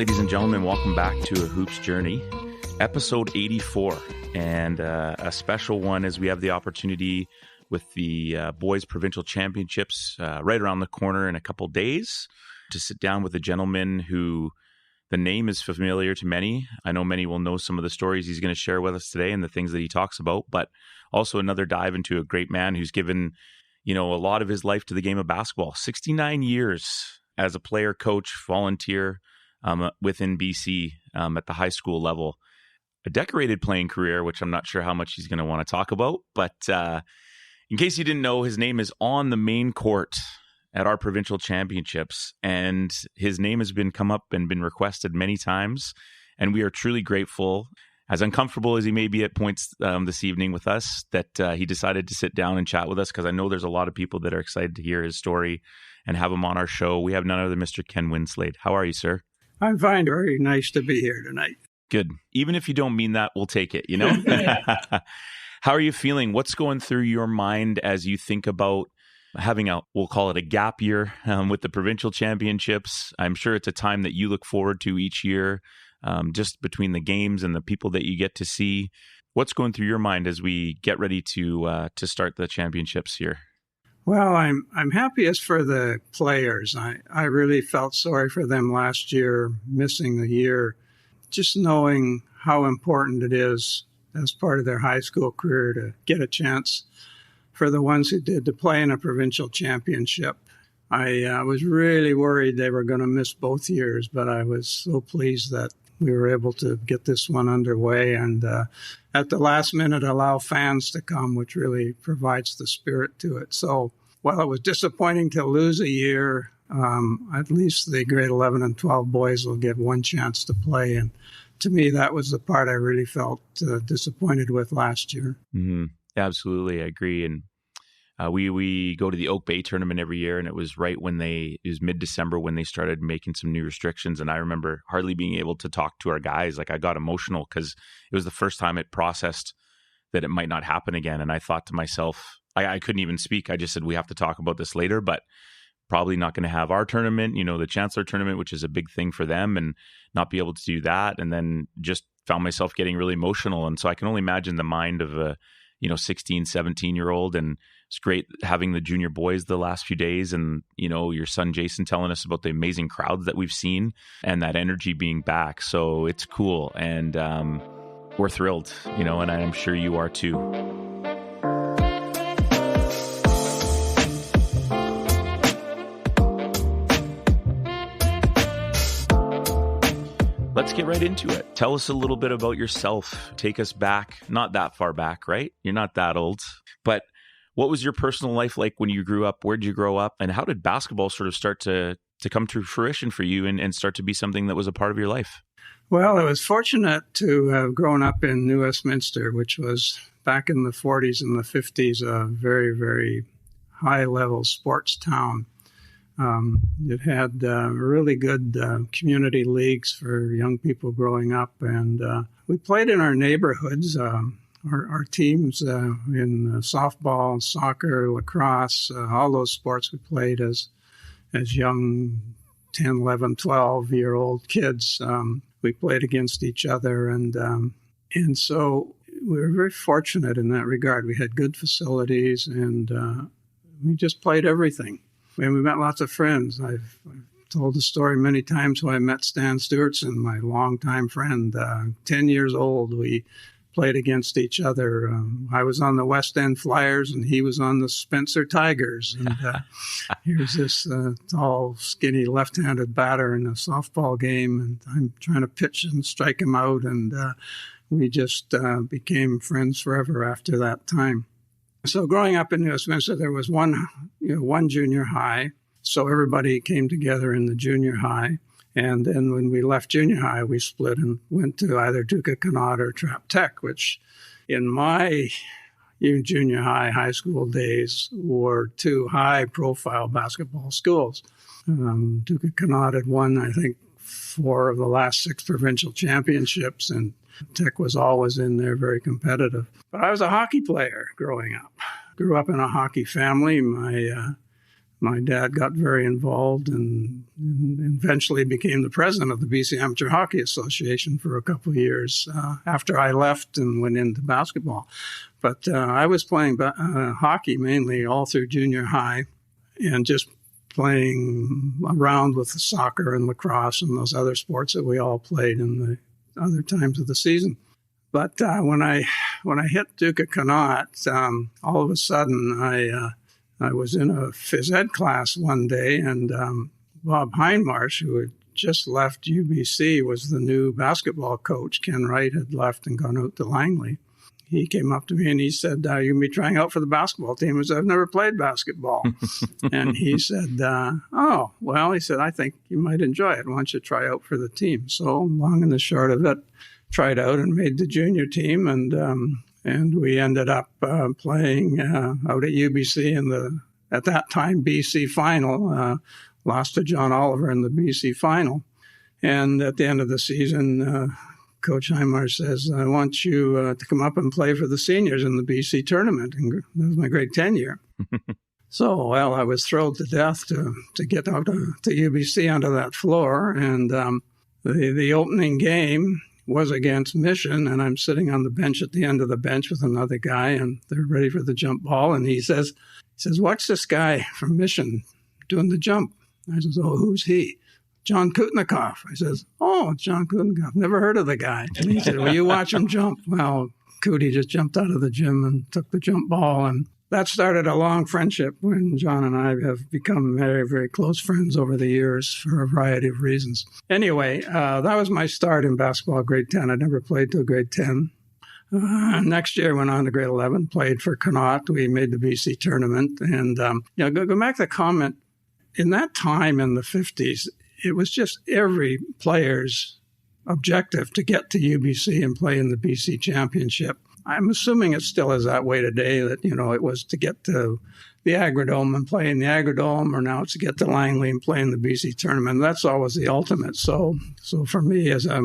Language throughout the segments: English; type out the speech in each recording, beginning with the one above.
Ladies and gentlemen, welcome back to A Hoops Journey, episode 84, and a special one as we have the opportunity with the Boys Provincial Championships right around the corner in a couple days to sit down with a gentleman who the name is familiar to many. I know many will know some of the stories he's going to share with us today and the things that he talks about, but also another dive into a great man who's given, a lot of his life to the game of basketball. 69 years as a player, coach, volunteer within BC at the high school level. A decorated playing career, which I'm not sure how much he's going to want to talk about, but in case you didn't know, his name is on the main court at our provincial championships, and his name has been come up and been requested many times, and we are truly grateful, as uncomfortable as he may be at points this evening with us, that he decided to sit down and chat with us, because I know there's a lot of people that are excited to hear his story and have him on our show. We have none other than Mr. Ken Winslade. How are you, sir? I'm fine. Very nice to be here tonight. Good. Even if you don't mean that, we'll take it, How are you feeling? What's going through your mind as you think about having we'll call it a gap year with the provincial championships? I'm sure it's a time that you look forward to each year, just between the games and the people that you get to see. What's going through your mind as we get ready to start the championships here? Well, I'm happiest for the players. I really felt sorry for them last year, missing the year, just knowing how important it is as part of their high school career to get a chance for the ones who did to play in a provincial championship. I was really worried they were going to miss both years, but I was so pleased that we were able to get this one underway and at the last minute allow fans to come, which really provides the spirit to it. So while it was disappointing to lose a year, at least the grade 11 and 12 boys will get one chance to play. And to me, that was the part I really felt disappointed with last year. Mm-hmm. Absolutely, I agree. And we go to the Oak Bay tournament every year, and it was it was mid-December when they started making some new restrictions. And I remember hardly being able to talk to our guys. Like, I got emotional because it was the first time it processed that it might not happen again. And I thought to myself, I couldn't even speak. I just said, we have to talk about this later, but probably not going to have our tournament, the Chancellor tournament, which is a big thing for them, and not be able to do that. And then just found myself getting really emotional. And so I can only imagine the mind of a 16, 17-year-old. And it's great having the junior boys the last few days, and, your son Jason telling us about the amazing crowds that we've seen and that energy being back. So it's cool. And we're thrilled, and I'm sure you are too. Let's get right into it. Tell us a little bit about yourself. Take us back, not that far back, right? You're not that old. But what was your personal life like when you grew up? Where did you grow up? And how did basketball sort of start to come to fruition for you and start to be something that was a part of your life? Well, I was fortunate to have grown up in New Westminster, which was back in the 40s and the 50s, a very, very high-level sports town. It had really good community leagues for young people growing up, and we played in our neighborhoods. Our teams in softball, soccer, lacrosse, all those sports we played as young 10, 11, 12-year-old kids. We played against each other, and so we were very fortunate in that regard. We had good facilities, and we just played everything. And we met lots of friends. I've told the story many times when I met Stan Stewartson, my longtime friend. 10 years old, we played against each other. I was on the West End Flyers, and he was on the Spencer Tigers. And here's this tall, skinny, left-handed batter in a softball game, and I'm trying to pitch and strike him out. And we just became friends forever after that time. So growing up in New Westminster, there was one junior high. So everybody came together in the junior high. And then when we left junior high, we split and went to either Duca Connaught or Trap Tech, which in my junior high school days were two high-profile basketball schools. Duca Connaught had won, I think, 4 of the last 6 provincial championships, and Tech was always in there, very competitive. But I was a hockey player growing up. Grew up in a hockey family. My my dad got very involved and eventually became the president of the BC Amateur Hockey Association for a couple of years after I left and went into basketball. But I was playing hockey mainly all through junior high and just playing around with the soccer and lacrosse and those other sports that we all played in the other times of the season. But when I hit Duke Connaught, all of a sudden I was in a phys ed class one day, and Bob Hindmarsh, who had just left UBC, was the new basketball coach. Ken Wright had left and gone out to Langley. He came up to me and he said, "You're going to be trying out for the basketball team." I said, "I've never played basketball." And he said, "Oh, well," he said, "I think you might enjoy it. Why don't you try out for the team?" So long and the short of it, tried out and made the junior team, and we ended up playing out at UBC in the, at that time, BC final. Lost to John Oliver in the BC final. And at the end of the season, Coach Hindmarsh says, "I want you to come up and play for the seniors in the BC tournament." And that was my grade 10 year. So, well, I was thrilled to death to get out to UBC onto that floor. And the opening game was against Mission, and I'm sitting on the bench at the end of the bench with another guy, and they're ready for the jump ball. And he says, "Watch this guy from Mission doing the jump." I says, "Oh, who's he?" "John Kutnikoff." I says, "Oh, John Kutnikoff. Never heard of the guy." And he said, "Well, you watch him jump." Well, Cootie just jumped out of the gym and took the jump ball, and that started a long friendship when John and I have become very, very close friends over the years for a variety of reasons. Anyway, that was my start in basketball, grade 10. I never played till grade 10. Next year, I went on to grade 11, played for Connaught. We made the BC tournament. And go back to the comment. In that time in the 50s, it was just every player's objective to get to UBC and play in the BC championship. I'm assuming it still is that way today, that, it was to get to the Agrodome and play in the Agrodome, or now it's to get to Langley and play in the BC tournament. That's always the ultimate. So for me, as a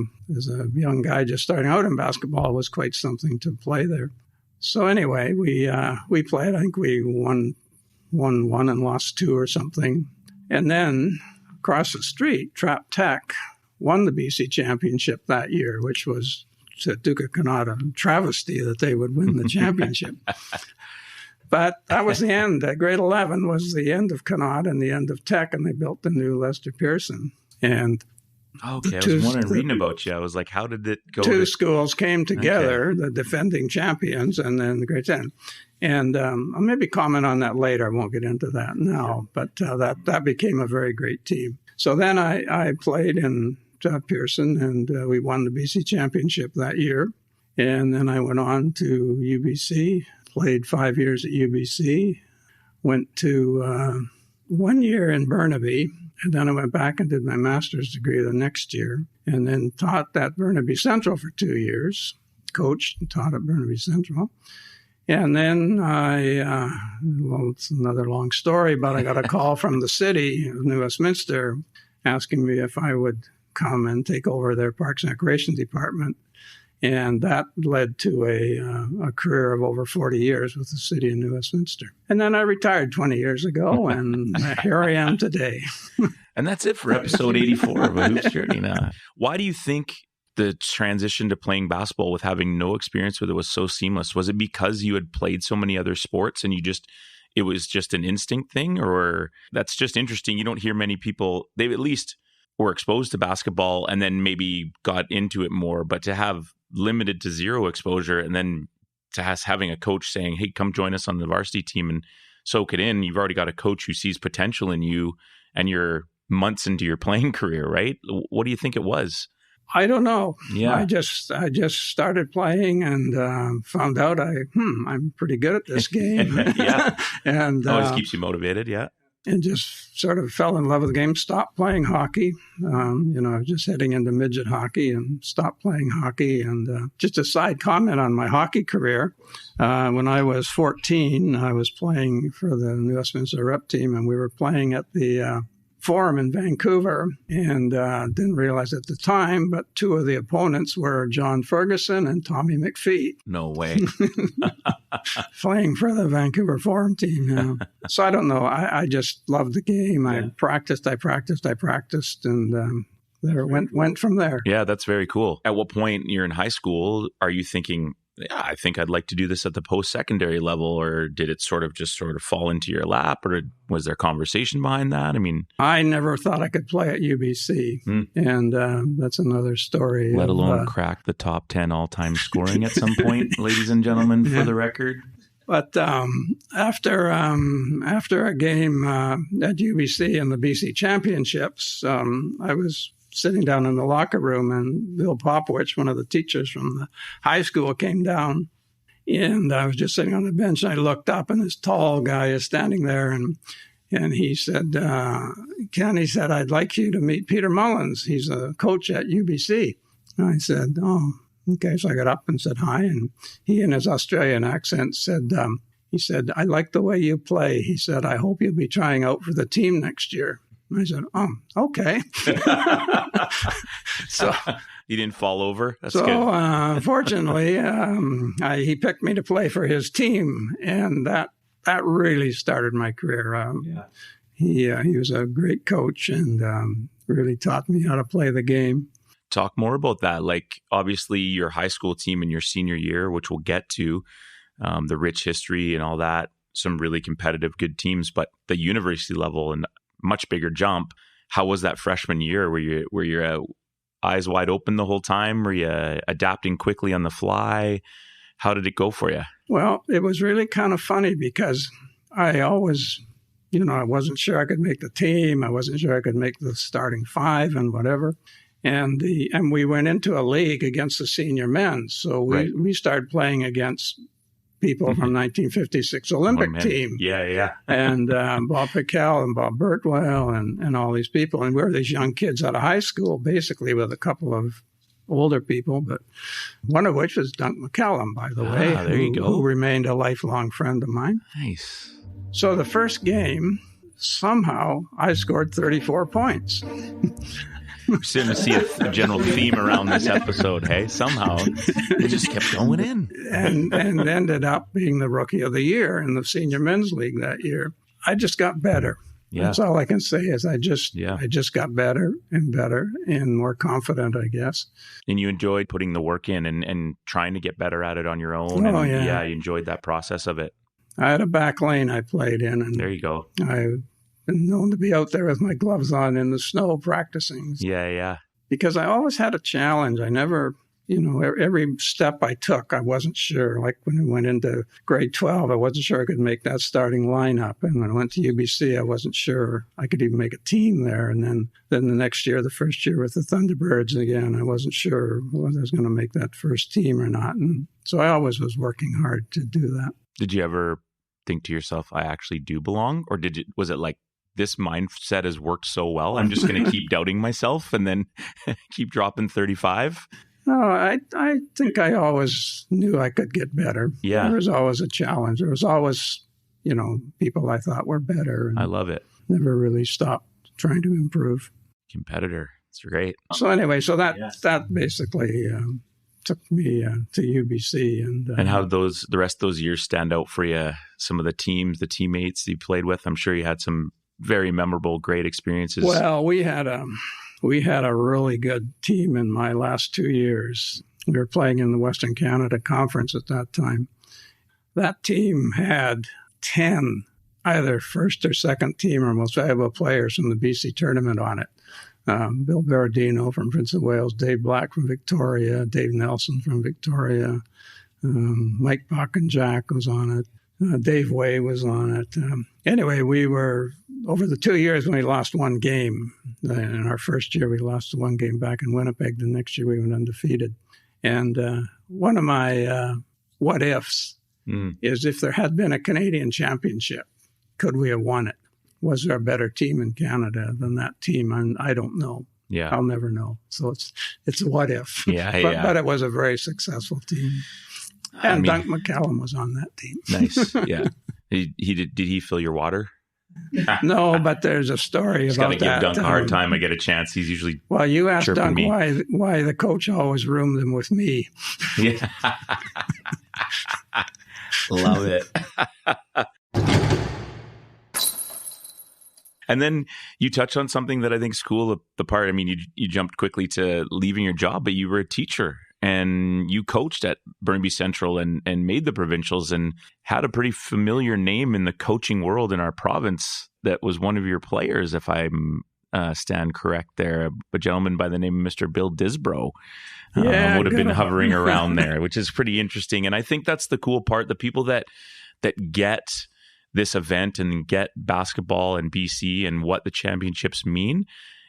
young guy just starting out in basketball, it was quite something to play there. So anyway, we played. I think we won one and lost two or something. And then across the street, Trap Tech won the BC championship that year, which was to Duke Connaught a travesty that they would win the championship. But that was the end. Grade 11 was the end of Connaught and the end of Tech, and they built the new Lester Pearson. And okay, I was wondering, reading about you, I was like, how did it go? Two schools came together, the defending champions, and then the grade 10. And I'll maybe comment on that later. I won't get into that now, but that became a very great team. So then I played in Pearson, and we won the BC championship that year. And then I went on to UBC, played 5 years at UBC, went to 1 year in Burnaby, and then I went back and did my master's degree the next year, and then taught at Burnaby Central for 2 years, coached and taught at Burnaby Central. And then it's another long story, but I got a call from the city of New Westminster asking me if I would come and take over their Parks and Recreation Department. And that led to a career of over 40 years with the city of New Westminster. And then I retired 20 years ago, and here I am today. And that's it for episode 84 of A Hoops Journey now. Why do you think the transition to playing basketball with having no experience with it was so seamless? Was it because you had played so many other sports and it was just an instinct thing? Or that's just interesting. You don't hear many people, they at least were exposed to basketball and then maybe got into it more, but to have limited to zero exposure and then to having a coach saying, "Hey, come join us on the varsity team and soak it in." You've already got a coach who sees potential in you and you're months into your playing career, right? What do you think it was? I don't know. Yeah. I just started playing and found out I'm pretty good at this game. Yeah. And always keeps you motivated. Yeah. And just sort of fell in love with the game, stopped playing hockey. I was just heading into midget hockey and stopped playing hockey. And just a side comment on my hockey career, when I was 14, I was playing for the New Westminster rep team, and we were playing at the Forum in Vancouver, and didn't realize at the time, but two of the opponents were John Ferguson and Tommy McPhee. No way. Playing for the Vancouver Forum team. Yeah. So I don't know. I just loved the game. Yeah. I practiced, and there it went from there. Yeah, that's very cool. At what point you're in high school are you thinking, yeah, I think I'd like to do this at the post-secondary level, or did it sort of fall into your lap, or was there conversation behind that? I mean, I never thought I could play at UBC, and that's another story. Let alone crack the top 10 all-time scoring at some point, ladies and gentlemen, for the record. But after a game at UBC in the BC Championships, I was sitting down in the locker room, and Bill Popowich, one of the teachers from the high school, came down, and I was just sitting on the bench, and I looked up, and this tall guy is standing there, and he said, Ken, he said, I'd like you to meet Peter Mullins. He's a coach at UBC. And I said, oh, okay. So I got up and said hi, and he, in his Australian accent, said, he said, I like the way you play. He said, I hope you'll be trying out for the team next year. I said, oh, okay. So you didn't fall over? That's good. Fortunately, he picked me to play for his team, and that really started my career. He was a great coach and really taught me how to play the game. Talk more about that. Like, obviously, your high school team in your senior year, which we'll get to, the rich history and all that, some really competitive, good teams, but the university level and much bigger jump. How was that freshman year? Were your eyes wide open the whole time? Were you adapting quickly on the fly? How did it go for you? Well, it was really kind of funny because I always, I wasn't sure I could make the team. I wasn't sure I could make the starting five and whatever. And we went into a league against the senior men. So we started playing against people from 1956 Olympic team. Yeah. And Bob Pickell and Bob Birtwell and all these people. And we were these young kids out of high school, basically with a couple of older people, but one of which was Dunk McCallum, by the way, who remained a lifelong friend of mine. Nice. So the first game, somehow, I scored 34 points. We're starting to see a general theme around this episode, hey? Somehow, it just kept going in. and ended up being the Rookie of the Year in the Senior Men's League that year. I just got better. Yeah. That's all I can say is I just got better and more confident, I guess. And you enjoyed putting the work in and trying to get better at it on your own. Oh, and yeah. You enjoyed that process of it. I had a back lane I played in. And there you go. I've been known to be out there with my gloves on in the snow practicing. Yeah. Because I always had a challenge. I never, every step I took, I wasn't sure. Like when we went into grade 12, I wasn't sure I could make that starting lineup. And when I went to UBC, I wasn't sure I could even make a team there. And then the next year, the first year with the Thunderbirds again, I wasn't sure whether I was going to make that first team or not. And so I always was working hard to do that. Did you ever think to yourself, I actually do belong? Or was it like, this mindset has worked so well, I'm just going to keep doubting myself and then keep dropping 35? No, I think I always knew I could get better. Yeah. There was always a challenge. There was always, people I thought were better. I love it. Never really stopped trying to improve. Competitor. It's great. So anyway, that basically took me to UBC. And how did the rest of those years stand out for you? Some of the teams, the teammates you played with, I'm sure you had some very memorable, great experiences. Well, we had a really good team in my last 2 years. We were playing in the Western Canada Conference at that time. That team had 10 either first or second team or most valuable players from the BC tournament on it. Bill Berardino from Prince of Wales, Dave Black from Victoria, Dave Nelson from Victoria, Mike Bockenjack was on it. Dave Way was on it. Anyway, we were, over the 2 years when we lost one game, in our first year we lost one game back in Winnipeg. The next year we went undefeated. And one of my what ifs is if there had been a Canadian championship, could we have won it? Was there a better team in Canada than that team? And I don't know. Yeah, I'll never know. So it's a what if. Yeah, but it was a very successful team. And Dunk McCallum was on that team. Nice. Yeah. Did he fill your water? No, but there's a story Just about gotta give that. Dunk a hard time. I get a chance. He's usually Well, you asked chirping Dunk me. why the coach always roomed him with me. Yeah. Love it. And then you touched on something that I think is cool. The part, I mean, you jumped quickly to leaving your job, but you were a teacher and you coached at Burnaby Central and made the provincials and had a pretty familiar name in the coaching world in our province that was one of your players, if I stand correct there, a gentleman by the name of Mr. Bill Disbro would have been hovering around there, which is pretty interesting. And I think that's the cool part. The people that get this event and get basketball and BC and what the championships mean,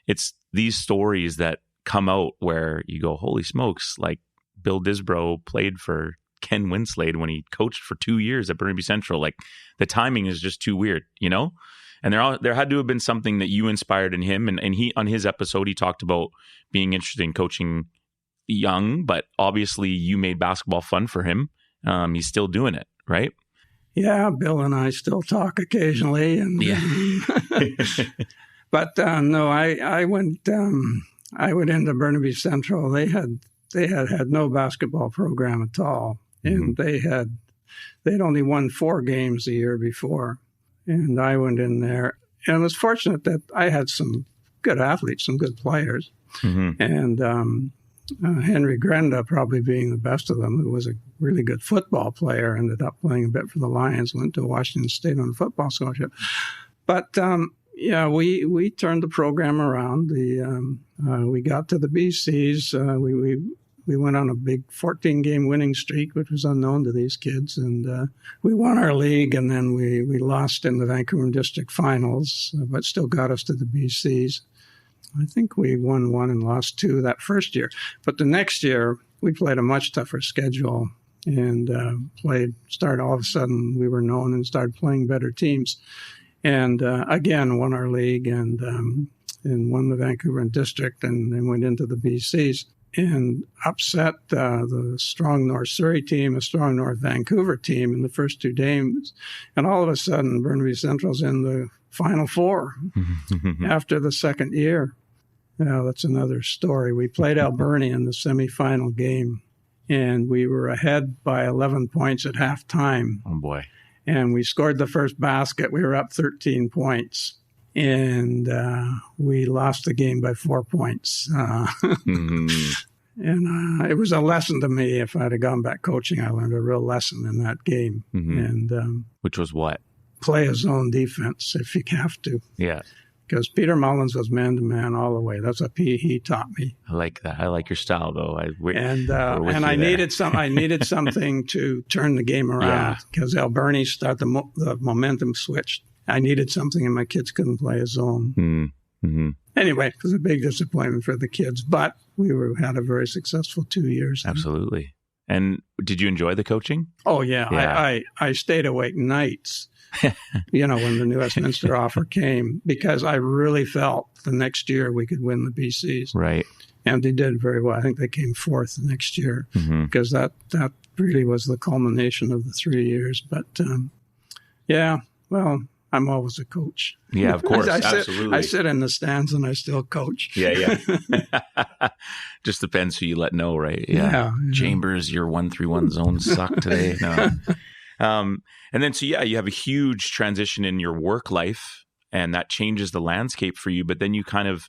it's these stories that come out where you go, holy smokes, like Bill Disbro played for Ken Winslade when he coached for 2 years at Burnaby Central. Like the timing is just too weird, you know? And there had to have been something that you inspired in him. And he, on his episode, he talked about being interested in coaching young, but obviously you made basketball fun for him. He's still doing it, right? Yeah, Bill and I still talk occasionally, and but no, I went into Burnaby Central. They had no basketball program at all, and they'd only won 4 games the year before, and I went in there, and I was fortunate that I had some good athletes, some good players, and Henry Grenda probably being the best of them, who was a really good football player, ended up playing a bit for the Lions, went to Washington State on a football scholarship. But we turned the program around. We got to the BCs. We went on a big 14-game winning streak, which was unknown to these kids, and we won our league. And then we lost in the Vancouver District Finals, but still got us to the BCs. I think we won 1 and lost 2 that first year. But the next year, we played a much tougher schedule and started all of a sudden, we were known and started playing better teams. And again, won our league and won the Vancouver District and then went into the BCs and upset the strong North Surrey team, a strong North Vancouver team in the first 2 games. And all of a sudden, Burnaby Central's in the Final Four after the second year. Now, that's another story. We played Alberni in the semifinal game, and we were ahead by 11 points at halftime. Oh, boy. And we scored the first basket. We were up 13 points, and we lost the game by 4 points. And it was a lesson to me. If I'd have gone back coaching, I learned a real lesson in that game. And which was what? Play a zone defense if you have to. Yeah. Because Peter Mullins was man-to-man all the way. That's what he taught me. I like that. I like your style, though. I needed something to turn the game around because Alberni started the momentum switched. I needed something, and my kids couldn't play a zone. Anyway, it was a big disappointment for the kids, but we had a very successful 2 years. Absolutely. And did you enjoy the coaching? Oh, yeah. I stayed awake nights. When the New Westminster offer came, because I really felt the next year we could win the BCs. Right. And they did very well. I think they came 4th the next year because that really was the culmination of the 3 years. But, I'm always a coach. Yeah, of course. Absolutely. I sit in the stands and I still coach. Yeah. Just depends who you let know, right? Yeah. Chambers, your 1-3-1 zone suck today. No. And then, you have a huge transition in your work life, and that changes the landscape for you. But then you kind of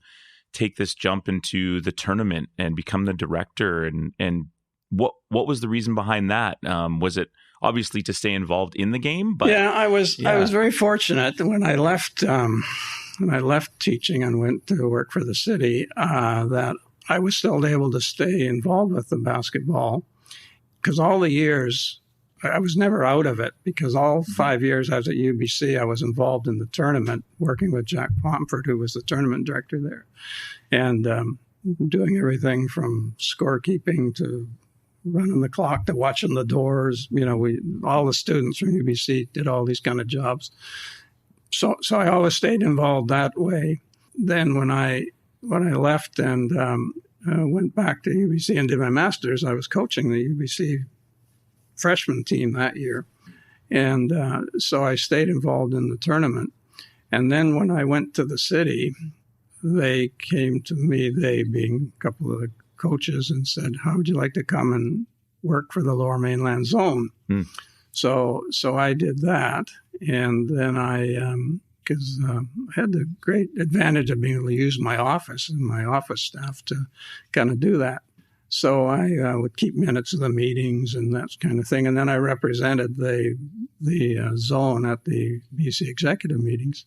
take this jump into the tournament and become the director. And what was the reason behind that? Was it obviously to stay involved in the game? But I was very fortunate that when I left teaching and went to work for the city, that I was still able to stay involved with the basketball because all the years. I was never out of it because all 5 years I was at UBC, I was involved in the tournament, working with Jack Pomford, who was the tournament director there, and doing everything from scorekeeping to running the clock to watching the doors. All the students from UBC did all these kind of jobs. So I always stayed involved that way. Then when I left and went back to UBC and did my master's, I was coaching the UBC freshman team that year. And so I stayed involved in the tournament. And then when I went to the city, they came to me, they being a couple of the coaches, and said, how would you like to come and work for the Lower Mainland Zone? So I did that. And then because I had the great advantage of being able to use my office and my office staff to kind of do that. So I would keep minutes of the meetings and that kind of thing. And then I represented the zone at the BC executive meetings.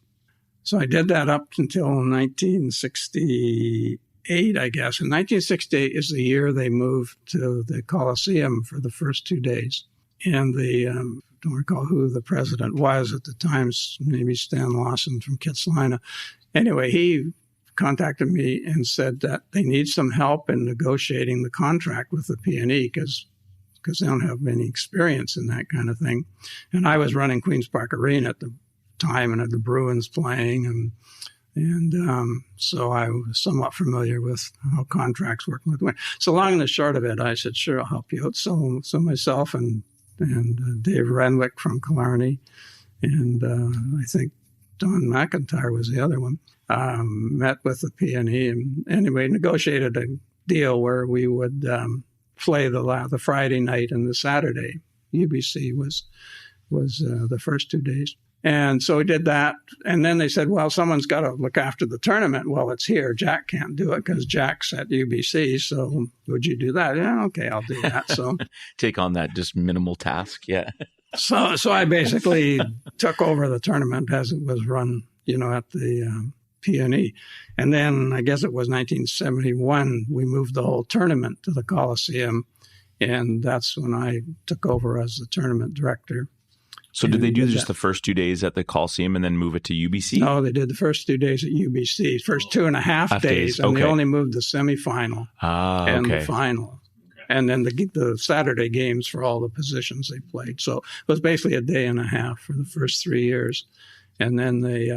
So I did that up until 1968, I guess. And 1968 is the year they moved to the Coliseum for the first 2 days. And I don't recall who the president was at the time, maybe Stan Lawson from Kitsilano. Anyway, he contacted me and said that they need some help in negotiating the contract with the PNE because they don't have any experience in that kind of thing. And I was running Queen's Park Arena at the time and had the Bruins playing, and so I was somewhat familiar with how contracts work. So long and the short of it, I said, sure, I'll help you out. So myself and Dave Renwick from Killarney, and I think Don McIntyre was the other one, met with the PNE and anyway negotiated a deal where we would play the Friday night and the Saturday. UBC was the first 2 days. And so we did that. And then they said, well, someone's got to look after the tournament. Well, it's here. Jack can't do it because Jack's at UBC. So would you do that? Yeah, okay, I'll do that. So take on that just minimal task. Yeah. So I basically took over the tournament as it was run, at the PNE. And then I guess it was 1971, we moved the whole tournament to the Coliseum. And that's when I took over as the tournament director. So did they do just the first 2 days at the Coliseum and then move it to UBC? No, they did the first 2 days at UBC, first 2.5 days. And they only moved the semifinal and the final. And then the Saturday games for all the positions they played. So it was basically a day and a half for the first 3 years. And then they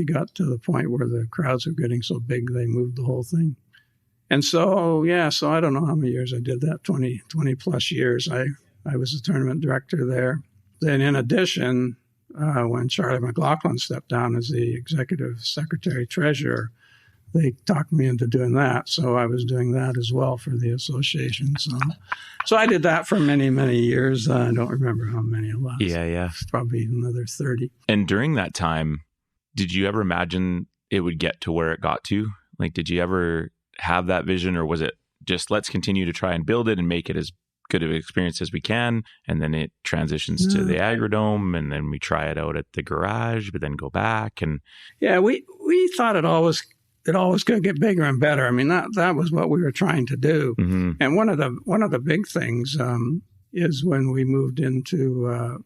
got to the point where the crowds were getting so big, they moved the whole thing. And so I don't know how many years I did that, 20 plus years. I was the tournament director there. Then in addition, when Charlie McLaughlin stepped down as the executive secretary treasurer, they talked me into doing that. So I was doing that as well for the association. So I did that for many, many years. I don't remember how many it was. Yeah. Probably another 30. And during that time, did you ever imagine it would get to where it got to? Like, did you ever have that vision, or was it just let's continue to try and build it and make it as good of an experience as we can, and then it transitions to the Agrodome, and then we try it out at the garage, but then go back? And we thought it always could get bigger and better. I mean, that was what we were trying to do. Mm-hmm. And one of the big things is when we moved into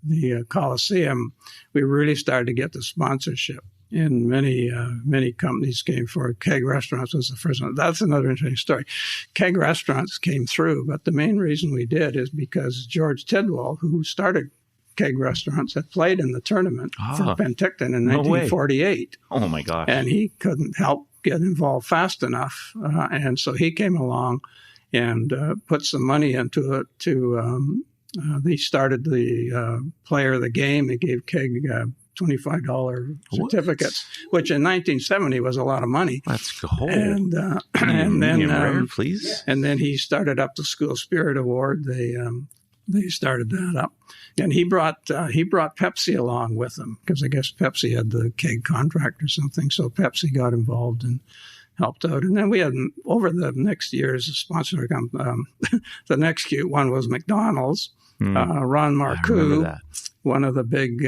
the Coliseum, we really started to get the sponsorship. And many companies came for it. Keg Restaurants was the first one. That's another interesting story. Keg Restaurants came through, but the main reason we did is because George Tidwell, who started Keg Restaurants, had played in the tournament for Penticton in 1948. Oh, my gosh. And he couldn't help get involved fast enough. And so he came along and put some money into it they started the player of the game. They gave Keg $25 certificates, which in 1970 was a lot of money. Let's go. And then, rare, please. And then he started up the School Spirit Award. They started that up, and he brought Pepsi along with him because I guess Pepsi had the Keg contract or something. So Pepsi got involved and helped out. And then we had over the next years a sponsor. The next cute one was McDonald's. Ron Marcoux, one of the big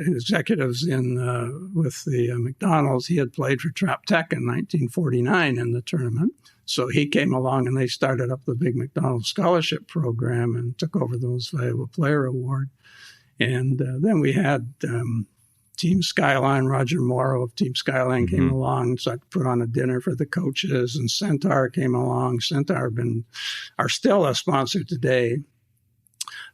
executives with the McDonald's, he had played for Trap Tech in 1949 in the tournament. So he came along and they started up the big McDonald's scholarship program and took over the Most Valuable Player Award. And then we had Team Skyline, Roger Morrow of Team Skyline came along, so I put on a dinner for the coaches, and Centaur came along. Centaur are still a sponsor today.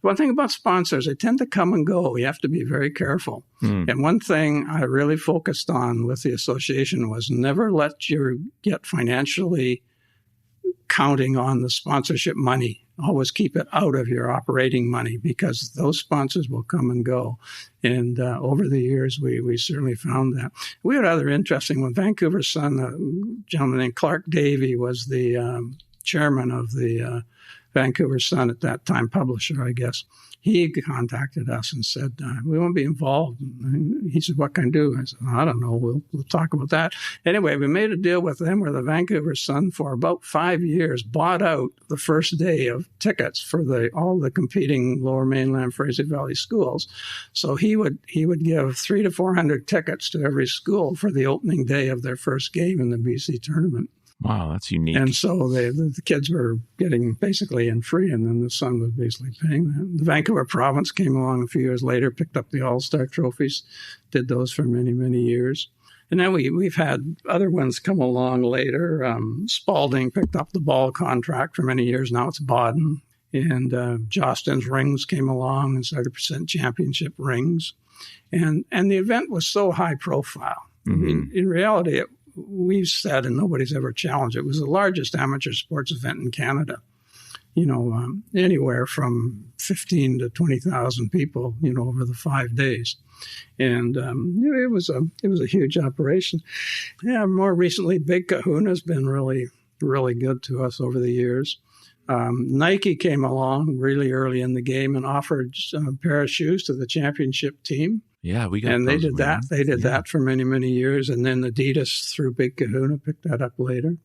One thing about sponsors, they tend to come and go. You have to be very careful. And one thing I really focused on with the association was never let you get financially counting on the sponsorship money always keep it out of your operating money because those sponsors will come and go. And over the years, we certainly found that. We had other interesting ones. Vancouver Sun, a gentleman named Clark Davey was the chairman of the Vancouver Sun at that time, publisher, I guess. He contacted us and said, we want to be involved. And he said, what can I do? I said, I don't know. We'll talk about that. Anyway, we made a deal with them where the Vancouver Sun for about 5 years bought out the first day of tickets for all the competing Lower Mainland Fraser Valley schools. So he would give 300 to 400 tickets to every school for the opening day of their first game in the BC tournament. Wow, that's unique. And so the kids were getting basically in free, and then the Sun was basically paying them. The Vancouver province came along a few years later, picked up the All-Star trophies, did those for many, many years. And then we've had other ones come along later. Spalding picked up the ball contract for many years. Now it's Baden. And Jostens Rings came along and started to present championship rings. And the event was so high profile. Mm-hmm. I mean, in reality, we've said, and nobody's ever challenged, it was the largest amateur sports event in Canada. Anywhere from 15 to 20,000 people, over the 5 days. And it was a huge operation. Yeah, more recently, Big Kahuna's been really, really good to us over the years. Nike came along really early in the game and offered a pair of shoes to the championship team. Yeah, we got and they did that. They did that for many, many years. And then Adidas, through Big Kahuna, picked that up later.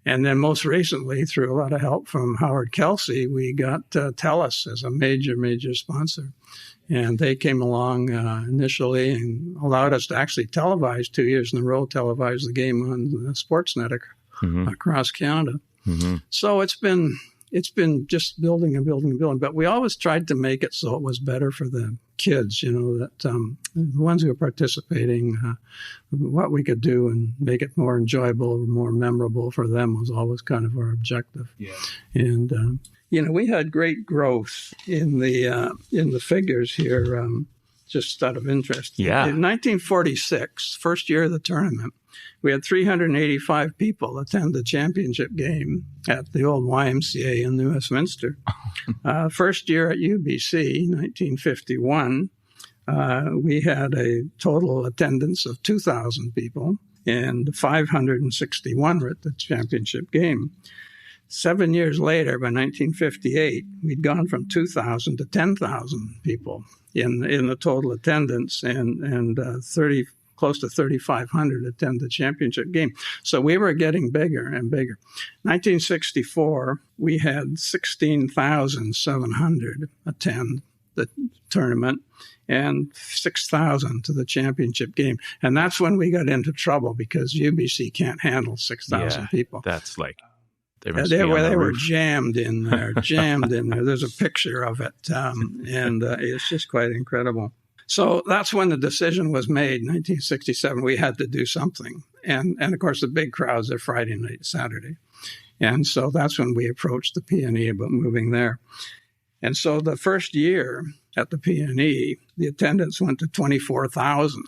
And then most recently, through a lot of help from Howard Kelsey, we got TELUS as a major, major sponsor. And they came along initially and allowed us to actually televise 2 years in a row, televise the game on Sportsnet across Canada. Mm-hmm. So it's been just building and building and building. But we always tried to make it so it was better for the kids, that the ones who are participating, what we could do and make it more enjoyable, more memorable for them was always kind of our objective. Yeah. And, we had great growth in the figures here, just out of interest. Yeah. In 1946, first year of the tournament, we had 385 people attend the championship game at the old YMCA in New Westminster. First year at UBC, 1951, we had a total attendance of 2,000 people, and 561 were at the championship game. 7 years later, by 1958, we'd gone from 2,000 to 10,000 people in the total attendance, and close to 3,500 attend the championship game. So we were getting bigger and bigger. 1964, we had 16,700 attend the tournament and 6,000 to the championship game. And that's when we got into trouble because UBC can't handle 6,000 people. That's like... They were jammed in there, There's a picture of it, and it's just quite incredible. So that's when the decision was made, 1967. We had to do something. And of course, the big crowds are Friday night, Saturday. And so that's when we approached the PNE about moving there. And so the first year at the PNE, the attendance went to 24,000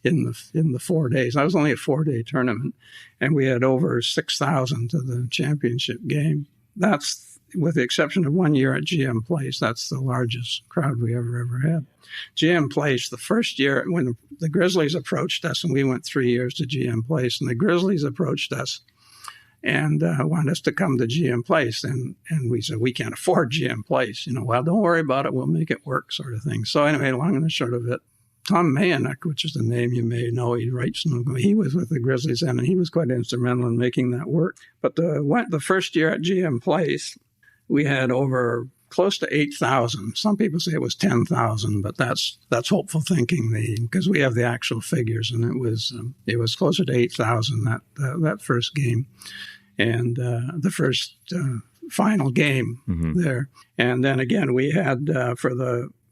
in the 4 days. That was only a 4-day tournament. And we had over 6,000 to the championship game. That's, with the exception of 1 year at GM Place, that's the largest crowd we ever had. GM Place, the first year when the Grizzlies approached us, and we went 3 years to GM Place, and the Grizzlies approached us and wanted us to come to GM Place. And we said, we can't afford GM Place. Well, don't worry about it. We'll make it work, sort of thing. So anyway, long and the short of it, Tom Mayanek, which is the name you may know, he writes, he was with the Grizzlies then, and he was quite instrumental in making that work. But the first year at GM Place, we had over close to 8,000. Some people say it was 10,000, but that's hopeful thinking because we have the actual figures, and it was closer to 8,000 that first game, and the first final game there. And then again, we had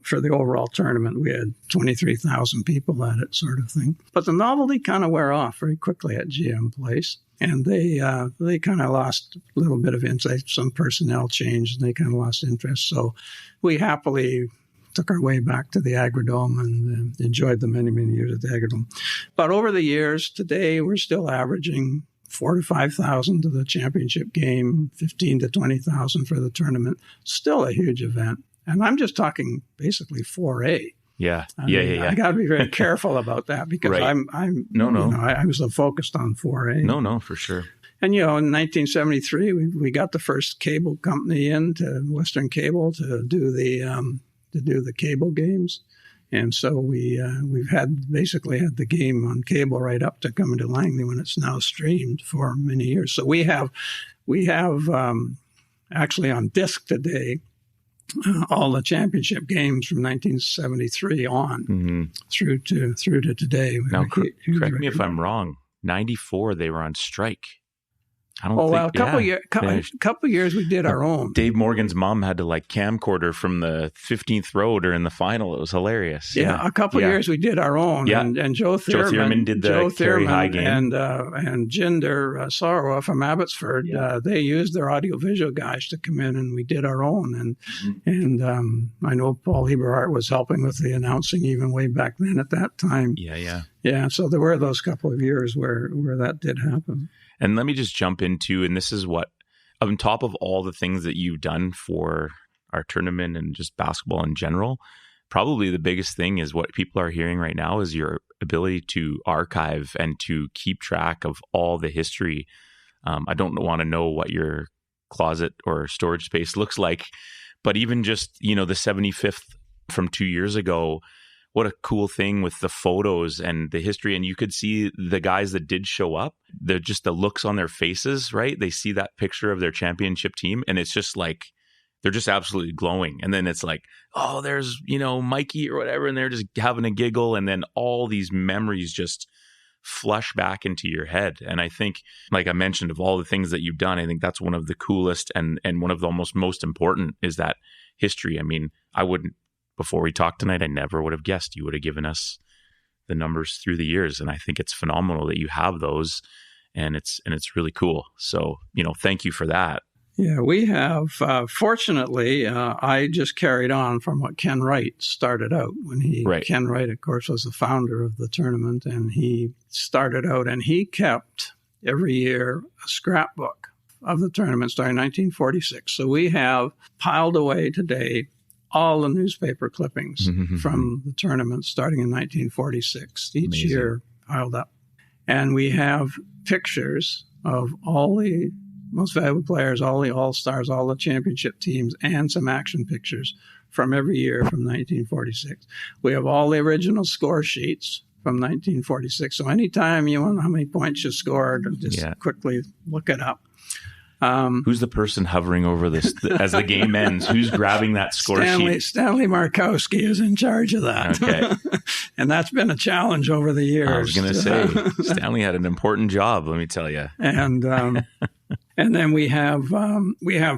for the overall tournament, we had 23,000 people at it, sort of thing. But the novelty kind of wear off very quickly at GM Place. And they kind of lost a little bit of insight. Some personnel changed, and they kind of lost interest. So we happily took our way back to the Agrodome and enjoyed the many, many years at the Agrodome. But over the years, today, we're still averaging 4,000 to 5,000 to the championship game, 15,000 to 20,000 for the tournament. Still a huge event. And I'm just talking basically 4A. Yeah. I got to be very careful about that because Right. I was so focused on 4A. No, for sure. And, in 1973, we got the first cable company into Western Cable to do the cable games. And so we've basically had the game on cable right up to coming to Langley when it's now streamed for many years. So we have actually on disc today, all the championship games from 1973 on through to today. Now, correct me if I'm wrong. 94, they were on strike. I don't think. Well, a couple years we did our own. Dave Morgan's mom had to camcorder from the 15th row during the final. It was hilarious. Yeah, a couple years we did our own. Yeah. And Joe Thurman did the Kerry High game. And Jinder Sarwa from Abbotsford, they used their audiovisual guys to come in and we did our own. And I know Paul Eberhardt was helping with the announcing even way back then at that time. Yeah, so there were those couple of years where that did happen. And let me just jump into, and this is what, on top of all the things that you've done for our tournament and just basketball in general, probably the biggest thing is what people are hearing right now is your ability to archive and to keep track of all the history. I don't want to know what your closet or storage space looks like, but even just, the 75th from 2 years ago, what a cool thing with the photos and the history. And you could see the guys that did show up, they're just the looks on their faces, right? They see that picture of their championship team and it's just they're just absolutely glowing. And then it's oh, there's, Mikey or whatever. And they're just having a giggle. And then all these memories just flush back into your head. And I think, like I mentioned, of all the things that you've done, I think that's one of the coolest and one of the almost most important is that history. I mean, before we talked tonight, I never would have guessed you would have given us the numbers through the years. And I think it's phenomenal that you have those and it's really cool. So, thank you for that. Yeah, we have, fortunately, I just carried on from what Ken Wright started out Ken Wright, of course, was the founder of the tournament and he started out and he kept every year a scrapbook of the tournament starting in 1946. So we have piled away today all the newspaper clippings from the tournament starting in 1946, each Amazing. year piled up. And we have pictures of all the most valuable players, all the all-stars, all the championship teams, and some action pictures from every year from 1946. We have all the original score sheets from 1946. So anytime you want to know how many points you scored, just quickly look it up. Who's the person hovering over this as the game ends? Who's grabbing that score sheet? Stanley Markowski is in charge of that. Okay. And that's been a challenge over the years. I was going to say, Stanley had an important job, let me tell you. And then we have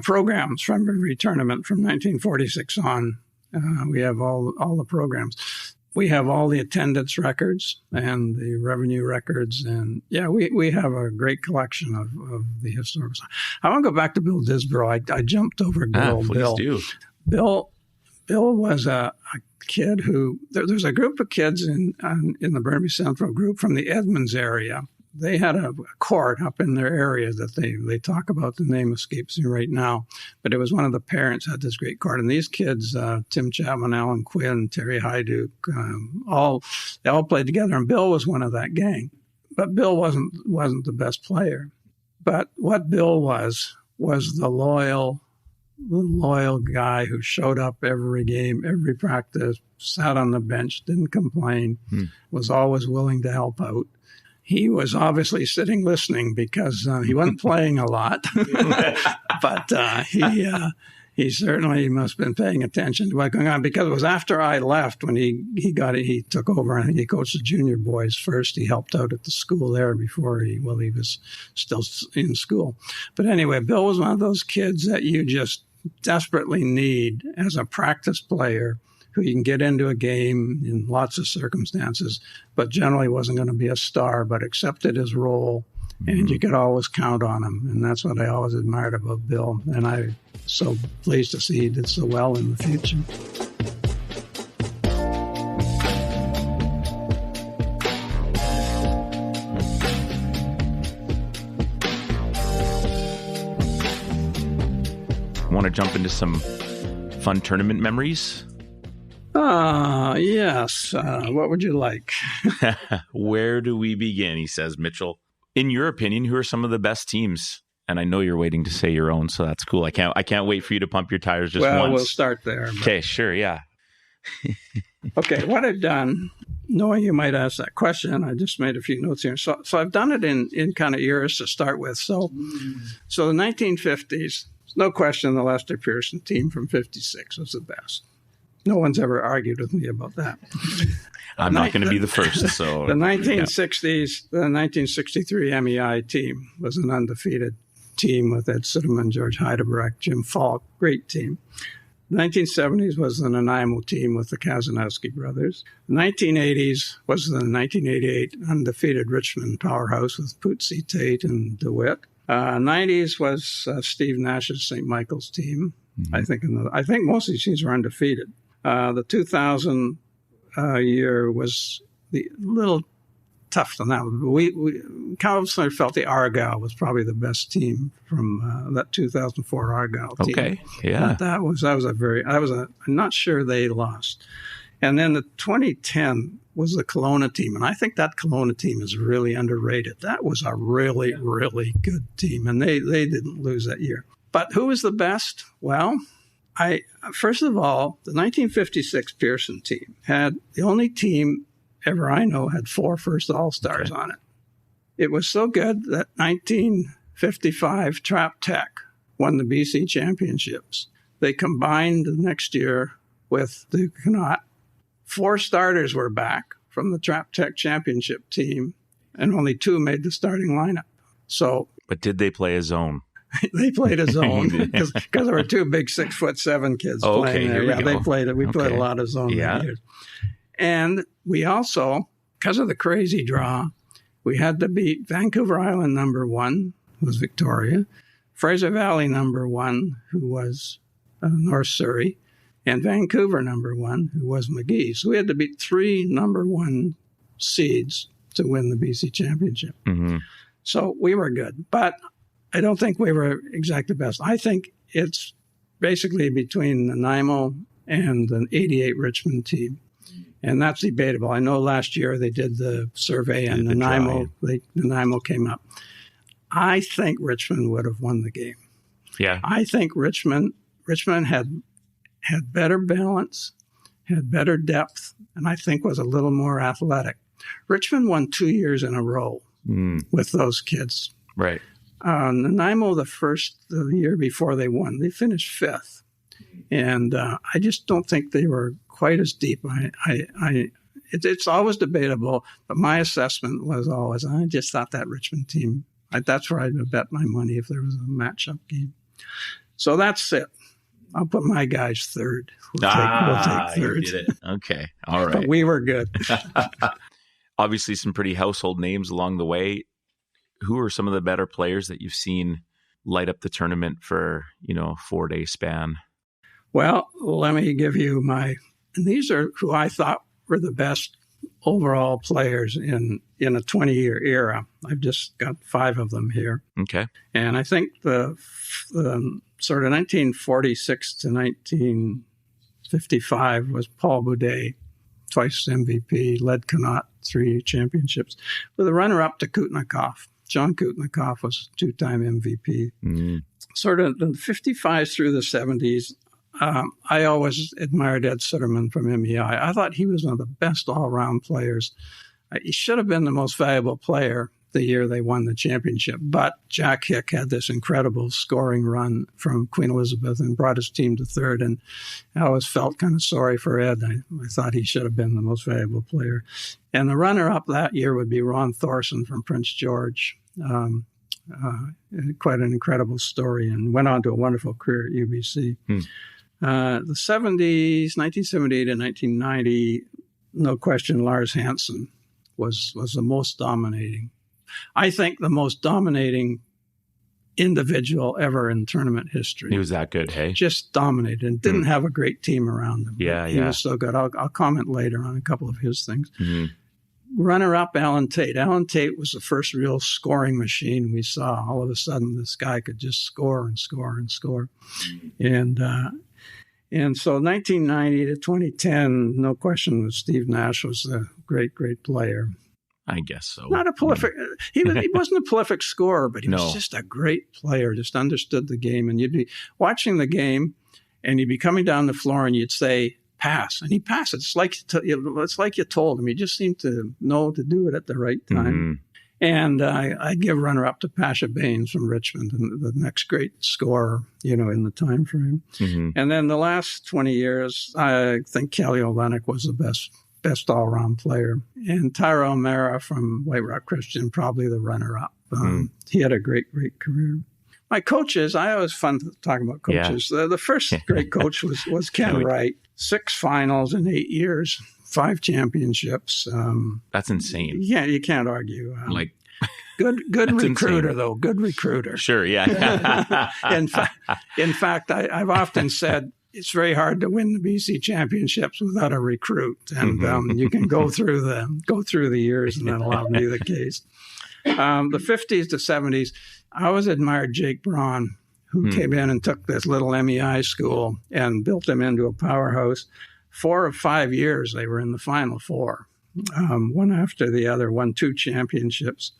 programs from every tournament from 1946 on. We have all the programs. We have all the attendance records and the revenue records. And we have a great collection of the historical stuff. I want to go back to Bill Disborough. I jumped over Bill. Please do. Bill was a kid who, there's a group of kids in the Burnaby Central group from the Edmonds area. They had a court up in their area that they talk about. The name escapes me right now, but it was one of the parents had this great court. And these kids, Tim Chapman, Alan Quinn, Terry Hyduke, they all played together. And Bill was one of that gang. But Bill wasn't the best player. But what Bill was the loyal guy who showed up every game, every practice, sat on the bench, didn't complain, was always willing to help out. He was obviously sitting listening because he wasn't playing a lot, but he certainly must have been paying attention to what's going on because it was after I left when he took over. I think he coached the junior boys first. He helped out at the school there before he was still in school. But anyway, Bill was one of those kids that you just desperately need as a practice player who you can get into a game in lots of circumstances, but generally wasn't going to be a star, but accepted his role, and you could always count on him. And that's what I always admired about Bill. And I'm so pleased to see he did so well in the future. want to jump into some fun tournament memories? Yes. What would you like? Where do we begin? He says, Mitchell. In your opinion, who are some of the best teams? And I know you're waiting to say your own, so that's cool. I can't wait for you to pump your tires just once. Well, we'll start there. Okay, sure, yeah. Okay, what I've done, knowing you might ask that question, I just made a few notes here. So I've done it in kind of eras to start with. So the 1950s, no question, the Lester Pearson team from 56 was the best. No one's ever argued with me about that. I'm not going to be the first. So the 1960s, the 1963 MEI team was an undefeated team with Ed Sitterman, George Heidebrecht, Jim Falk, great team. The 1970s was the Nanaimo team with the Kazanowski brothers. The 1980s was the 1988 undefeated Richmond powerhouse with Pootsy, Tate, and DeWitt. 90s was Steve Nash's St. Michael's team. Mm-hmm. I think most of these teams were undefeated. The 2000 year was a little tough than that. We Counselor felt the Argyle was probably the best team from that 2004 Argyle team. Okay, yeah, I'm not sure they lost. And then the 2010 was the Kelowna team, and I think that Kelowna team is really underrated. That was a really, really good team, and they didn't lose that year. But who was the best? Well, first of all, the 1956 Pearson team had the only team ever I know had 4 first All-Stars on it. It was so good that 1955 Trap Tech won the BC Championships. They combined the next year with the Connaught. 4 starters were back from the Trap Tech Championship team, and only 2 made the starting lineup. But did they play a zone? They played a zone because there were 2 big 6'7" kids playing there. Yeah, they played it. We played a lot of zone that year. And we also, because of the crazy draw, we had to beat Vancouver Island number 1, who was Victoria, Fraser Valley number 1, who was North Surrey, and Vancouver number 1, who was McGee. So we had to beat 3 number 1 seeds to win the BC Championship. Mm-hmm. So we were good. But I don't think we were exactly best. I think it's basically between Nanaimo and the 88 Richmond team. And that's debatable. I know last year they did the survey and Nanaimo came up. I think Richmond would have won the game. Yeah. I think Richmond had better balance, had better depth, and I think was a little more athletic. Richmond won 2 years in a row with those kids. Right. Nanaimo, the year before they won, they finished 5th. And I just don't think they were quite as deep. It's always debatable, but my assessment was always, I just thought that Richmond team, that's where I'd bet my money if there was a matchup game. So that's it. I'll put my guys third. We'll take third. You did it. Okay. All right. But we were good. Obviously, some pretty household names along the way. Who are some of the better players that you've seen light up the tournament for, a 4-day span? Well, let me give you and these are who I thought were the best overall players in a 20-year era. I've just got 5 of them here. Okay. And I think the sort of 1946 to 1955 was Paul Boudet, twice MVP, led Connaught 3 championships, with a runner-up to Kutnikoff. John Kutnikoff was a 2-time MVP. Mm-hmm. Sort of the 55s through the 70s, I always admired Ed Sitterman from MEI. I thought he was one of the best all-around players. He should have been the most valuable player the year they won the championship. But Jack Hick had this incredible scoring run from Queen Elizabeth and brought his team to 3rd. And I always felt kind of sorry for Ed. I thought he should have been the most valuable player. And the runner-up that year would be Ron Thorson from Prince George. Quite an incredible story, and went on to a wonderful career at UBC. The 70s, 1978 and 1990, no question, Lars Hansen was the most dominating. I think the most dominating individual ever in tournament history. He was that good, hey? Just dominated and didn't have a great team around him. Yeah, he was so good. I'll comment later on a couple of his things. Mm-hmm. runner-up, Alan Tate. Alan Tate was the first real scoring machine we saw. All of a sudden, this guy could just score and score and score. And so 1990 to 2010, no question, Steve Nash was a great, great player. I guess so. Not a prolific. He wasn't a prolific scorer, but he was No. just a great player. Just understood the game, and you'd be watching the game, and you'd be coming down the floor, and you'd say, "Pass," and he'd pass it. It's like you told him. He just seemed to know to do it at the right time. Mm-hmm. And I give runner-up to Pasha Baines from Richmond, and the next great scorer, in the time frame. Mm-hmm. And then the last 20 years, I think Kelly Olynyk was the best all-around player. And Tyrell Mara from White Rock Christian, probably the runner-up. He had a great, great career. My coaches, I always fun to talk about coaches. Yeah. The first great coach was Ken Wright. 6 finals in 8 years, 5 championships. That's insane. Yeah, you can't argue. Good recruiter, insane. Though. Good recruiter. Sure, yeah. In fact, I've often said it's very hard to win the BC championships without a recruit, and you can go through the years, and that'll often be the case. The 50s to 70s, I always admired Jake Braun, who came in and took this little MEI school and built them into a powerhouse. 4 or 5 years, they were in the Final Four, one after the other, won 2 championships.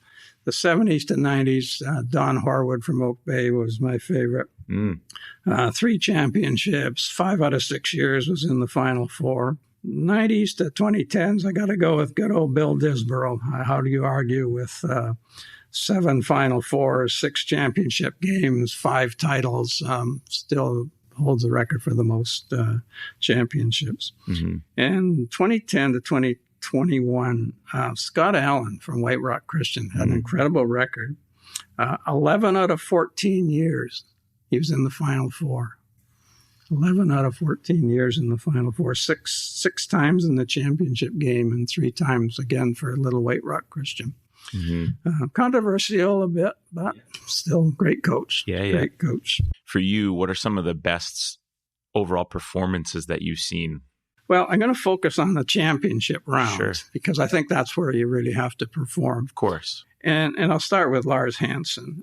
The 70s to 90s, Don Horwood from Oak Bay was my favorite. 3 championships, 5 out of 6 years was in the Final Four. 90s to 2010s, I got to go with good old Bill Disborough. How do you argue with 7 Final Fours, 6 championship games, 5 titles, still holds the record for the most championships. Mm-hmm. And 2010 to 2021, Scott Allen from White Rock Christian had an incredible record. 11 out of 14 years, he was in the Final Four. 11 out of 14 years in the Final Four, six times in the championship game and 3 times again for Little White Rock Christian. Mm-hmm. Controversial a bit, but still great coach. Great coach. For you, what are some of the best overall performances that you've seen? Well, I'm going to focus on the championship round because I think that's where you really have to perform. Of course. And I'll start with Lars Hansen.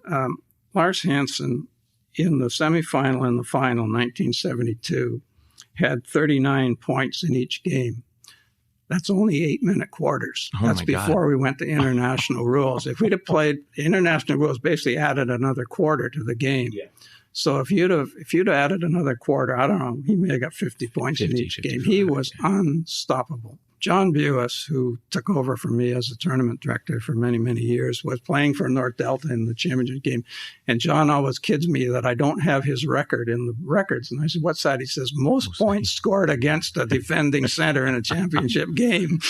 Lars Hansen, in the semifinal and the final, 1972, had 39 points in each game. That's only 8-minute quarters. That's before we went to international rules. If we'd have played, international rules basically added another quarter to the game. Yeah. So if you'd have added another quarter, I don't know, he may have got 50 points in each game. He was unstoppable. John Buis, who took over from me as a tournament director for many, many years, was playing for North Delta in the championship game. And John always kids me that I don't have his record in the records. And I said, what's that? He says, most points scored against a defending center in a championship game.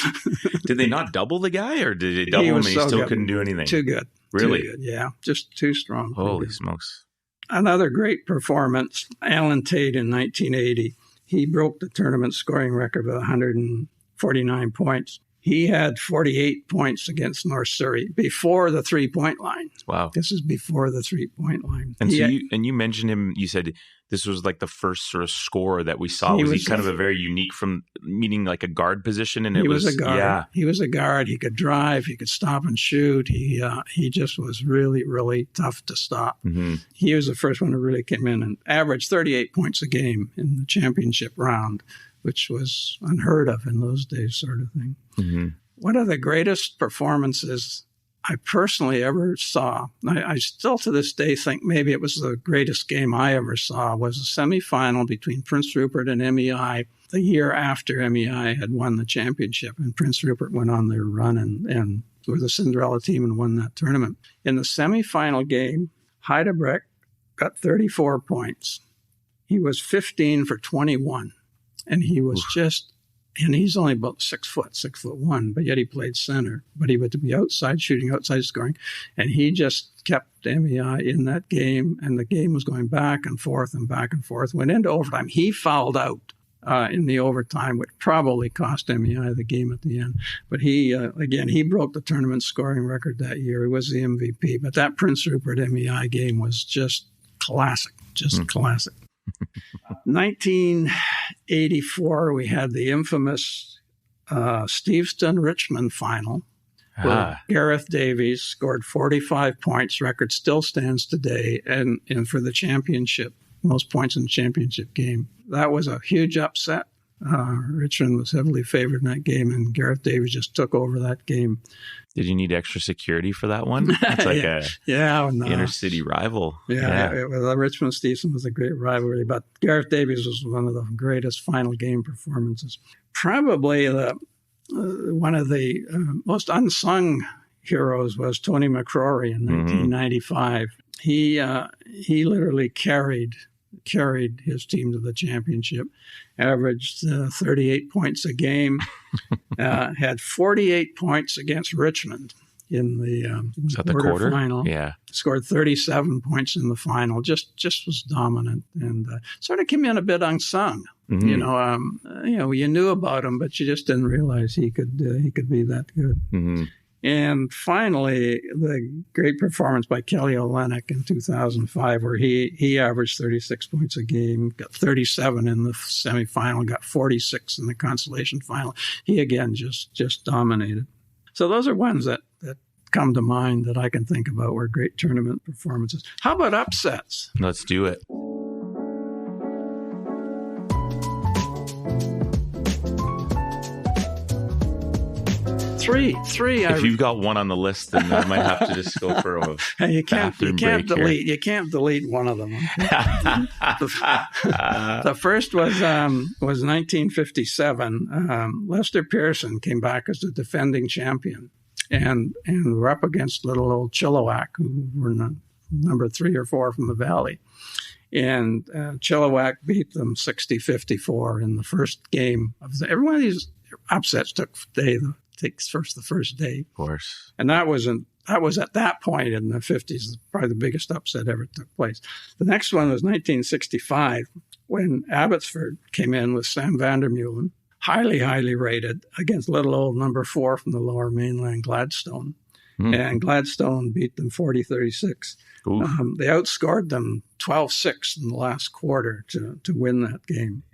Did they not double the guy, or did they double him and he still couldn't do anything? Too good. Really? Too good, yeah. Just too strong. Holy smokes. Another great performance, Alan Tate in 1980. He broke the tournament scoring record with 149 points. He had 48 points against North Surrey before the 3-point line. Wow. This is before the 3-point line. And you mentioned him, you said this was like the first sort of scorer that we saw. Was he kind of a very unique from meaning like a guard position? And he was a guard. Yeah. He was a guard. He could drive. He could stop and shoot. He just was really, really tough to stop. Mm-hmm. He was the first one who really came in and averaged 38 points a game in the championship round, which was unheard of in those days, sort of thing. Mm-hmm. One of the greatest performances I personally ever saw, I still to this day think maybe it was the greatest game I ever saw, was a semifinal between Prince Rupert and MEI the year after MEI had won the championship. And Prince Rupert went on their run and were the Cinderella team and won that tournament. In the semifinal game, Heidebrecht got 34 points. He was 15 for 21. And he was and he's only about 6'1", but yet he played center. But he would be outside shooting, outside scoring. And he just kept MEI in that game. And the game was going back and forth and back and forth. Went into overtime. He fouled out in the overtime, which probably cost MEI the game at the end. But he, again, he broke the tournament scoring record that year. He was the MVP. But that Prince Rupert MEI game was just classic, classic. 1984, we had the infamous Steveston-Richmond final, where Gareth Davies scored 45 points. Record still stands today, and for the championship, most points in the championship game. That was a huge upset. Richmond was heavily favored in that game, and Gareth Davies just took over that game. Did you need extra security for that one? That's like inner city rival. Richmond-Steveston was a great rivalry, but Gareth Davies was one of the greatest final game performances. Probably one of the most unsung heroes was Tony McCrory in 1995. He literally carried his team to the championship, averaged 38 points a game, had 48 points against Richmond in the quarter final. Yeah, scored 37 points in the final. Just was dominant, and sort of came in a bit unsung. Mm-hmm. You knew about him, but you just didn't realize he could be that good. Mm-hmm. And finally, the great performance by Kelly Olynyk in 2005, where he averaged 36 points a game, got 37 in the semifinal, got 46 in the consolation final. He, again, just dominated. So those are ones that come to mind that I can think about were great tournament performances. How about upsets? Let's do it. Three. If you've got one on the list, then I might have to just go for a bathroom break delete. You can't delete one of them. The first was 1957. Lester Pearson came back as the defending champion, and we're up against little old Chilliwack, who were number 3 or 4 from the Valley. And Chilliwack beat them 60-54 in the first game. Every one of these upsets takes the first day. Of course. And that was at that point in the 50s, probably the biggest upset ever took place. The next one was 1965, when Abbotsford came in with Sam Vandermeulen, highly, highly rated, against little old number 4 from the Lower Mainland, Gladstone. And Gladstone beat them 40-36. They outscored them 12-6 in the last quarter to win that game.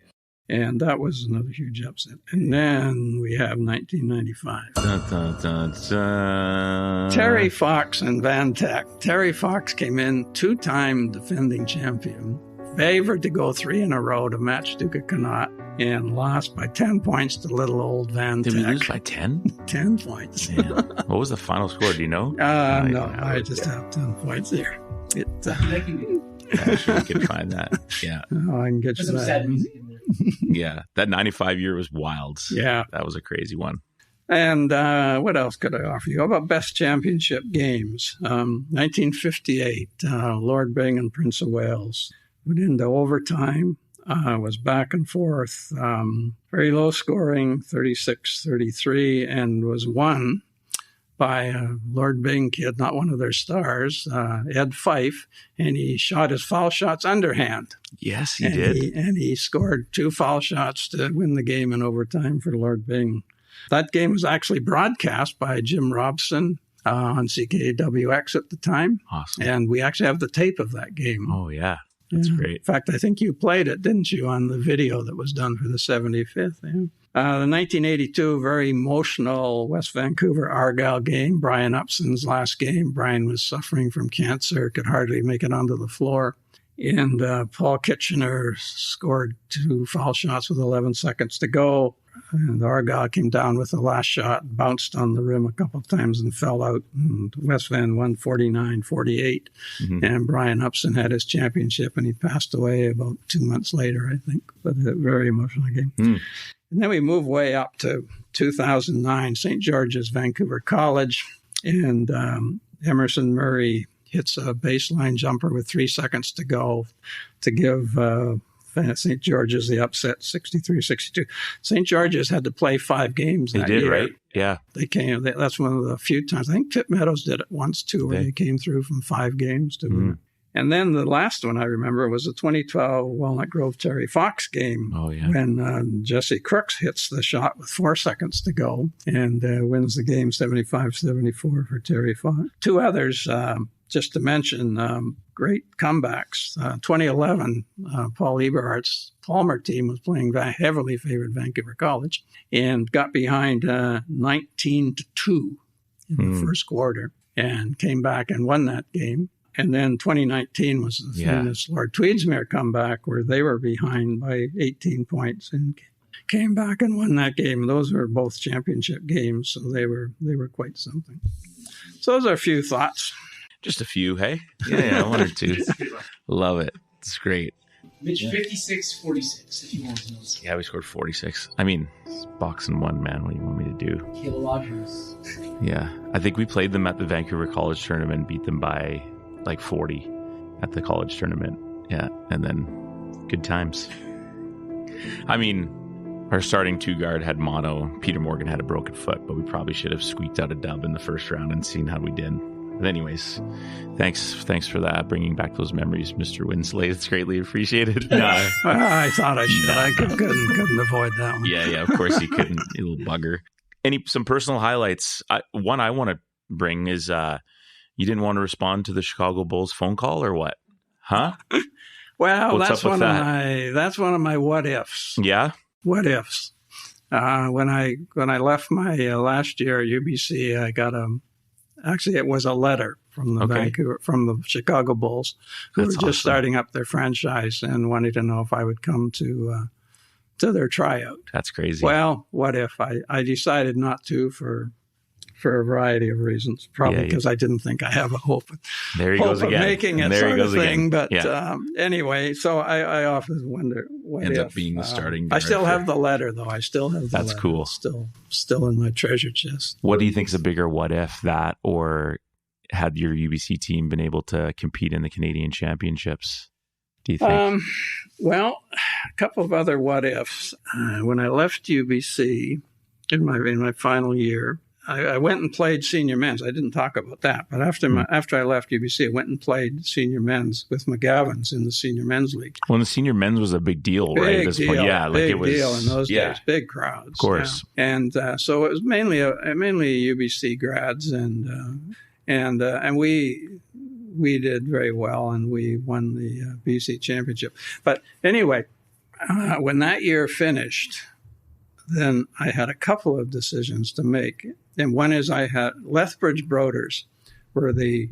And that was another huge upset. And then we have 1995. Dun, dun, dun, dun. Terry Fox and Van Tech. Terry Fox came in 2-time defending champion, favored to go 3 in a row to match Duke Connaught, and lost by 10 points to little old Van Tech. Did we lose by 10? 10 points. What was the final score? Do you know? No, I just have 10 points here. I'm sure we can find that. Yeah. Oh, I can get you that. Yeah, that 95 year was wild. Yeah. That was a crazy one. And what else could I offer you? How about best championship games? 1958, Lord Byng and Prince of Wales went into overtime, was back and forth, very low scoring, 36-33, and was won by a Lord Byng kid, not one of their stars, Ed Fife, and he shot his foul shots underhand. Yes, he did. And he scored 2 foul shots to win the game in overtime for Lord Byng. That game was actually broadcast by Jim Robson on CKWX at the time. Awesome. And we actually have the tape of that game. Oh, yeah. That's great. In fact, I think you played it, didn't you, on the video that was done for the 75th? Yeah. The 1982 very emotional West Vancouver Argyle game, Brian Upson's last game. Brian was suffering from cancer, could hardly make it onto the floor. And Paul Kitchener scored 2 foul shots with 11 seconds to go. And Argyle came down with the last shot, bounced on the rim a couple of times and fell out. And West Van won 49-48. Mm-hmm. And Brian Upson had his championship, and he passed away about 2 months later, I think. But a very emotional game. Mm. And then we move way up to 2009, St. George's, Vancouver College. And Emerson Murray hits a baseline jumper with 3 seconds to go to give St. George's the upset, 63-62. St. George's had to play 5 games that year. They did, right? Yeah. They came. That's one of the few times. I think Pitt Meadows did it once, too, where they came through from 5 games to win. And then the last one I remember was the 2012 Walnut Grove Terry Fox game. Oh, yeah. When Jesse Crooks hits the shot with 4 seconds to go and wins the game 75-74 for Terry Fox. 2 others, just to mention, great comebacks. 2011, Paul Eberhardt's Palmer team was playing heavily favored Vancouver College and got behind 19-2 in the first quarter and came back and won that game. And then 2019 was the famous Lord Tweedsmuir comeback where they were behind by 18 points and came back and won that game. Those were both championship games, so they were quite something. So those are a few thoughts. Just a few, hey? Yeah, one or two. Love it. It's great. Mitch, 56-46, if you want to know. Yeah, we scored 46. I mean, it's boxing one, man. What do you want me to do? Kilograms. Yeah. I think we played them at the Vancouver College Tournament and beat them by like 40 at the college tournament. Yeah. And then good times. I mean, our starting two guard had mono. Peter Morgan had a broken foot, but we probably should have squeaked out a dub in the first round and seen how we did. But anyways, thanks for that, bringing back those memories, Mr. Winslade. It's greatly appreciated. I thought I should. I couldn't avoid that one. Yeah, of course you couldn't, you little bugger. Some personal highlights. One I want to bring is you didn't want to respond to the Chicago Bulls phone call or what? Huh? Well, that's one of my what ifs. Yeah? What ifs. When I left my last year at UBC, I got actually, it was a letter from the Chicago Bulls, who were just starting up their franchise and wanted to know if I would come to their tryout. That's crazy. Well, what if I decided not to for a variety of reasons, probably because I didn't think I have a hope. There he goes again. Making it there sort of thing. Again. But anyway, so I often wonder what ends if. up being the starting. I still have the letter, though. I still have the letter. That's cool. Still in my treasure chest. What do you think is a bigger what if, that or had your UBC team been able to compete in the Canadian Championships? Do you think? Well, a couple of other what ifs. When I left UBC in my final year, I went and played senior men's. I didn't talk about that, but after I left UBC, I went and played senior men's with McGavins in the senior men's league. Well, the senior men's was a big deal, right? At this point, yeah, like it was big deal in those days. Big crowds, of course. Yeah. And so it was mainly UBC grads, and we did very well, and we won the BC championship. But anyway, when that year finished, then I had a couple of decisions to make. And one is I had Lethbridge Broders were the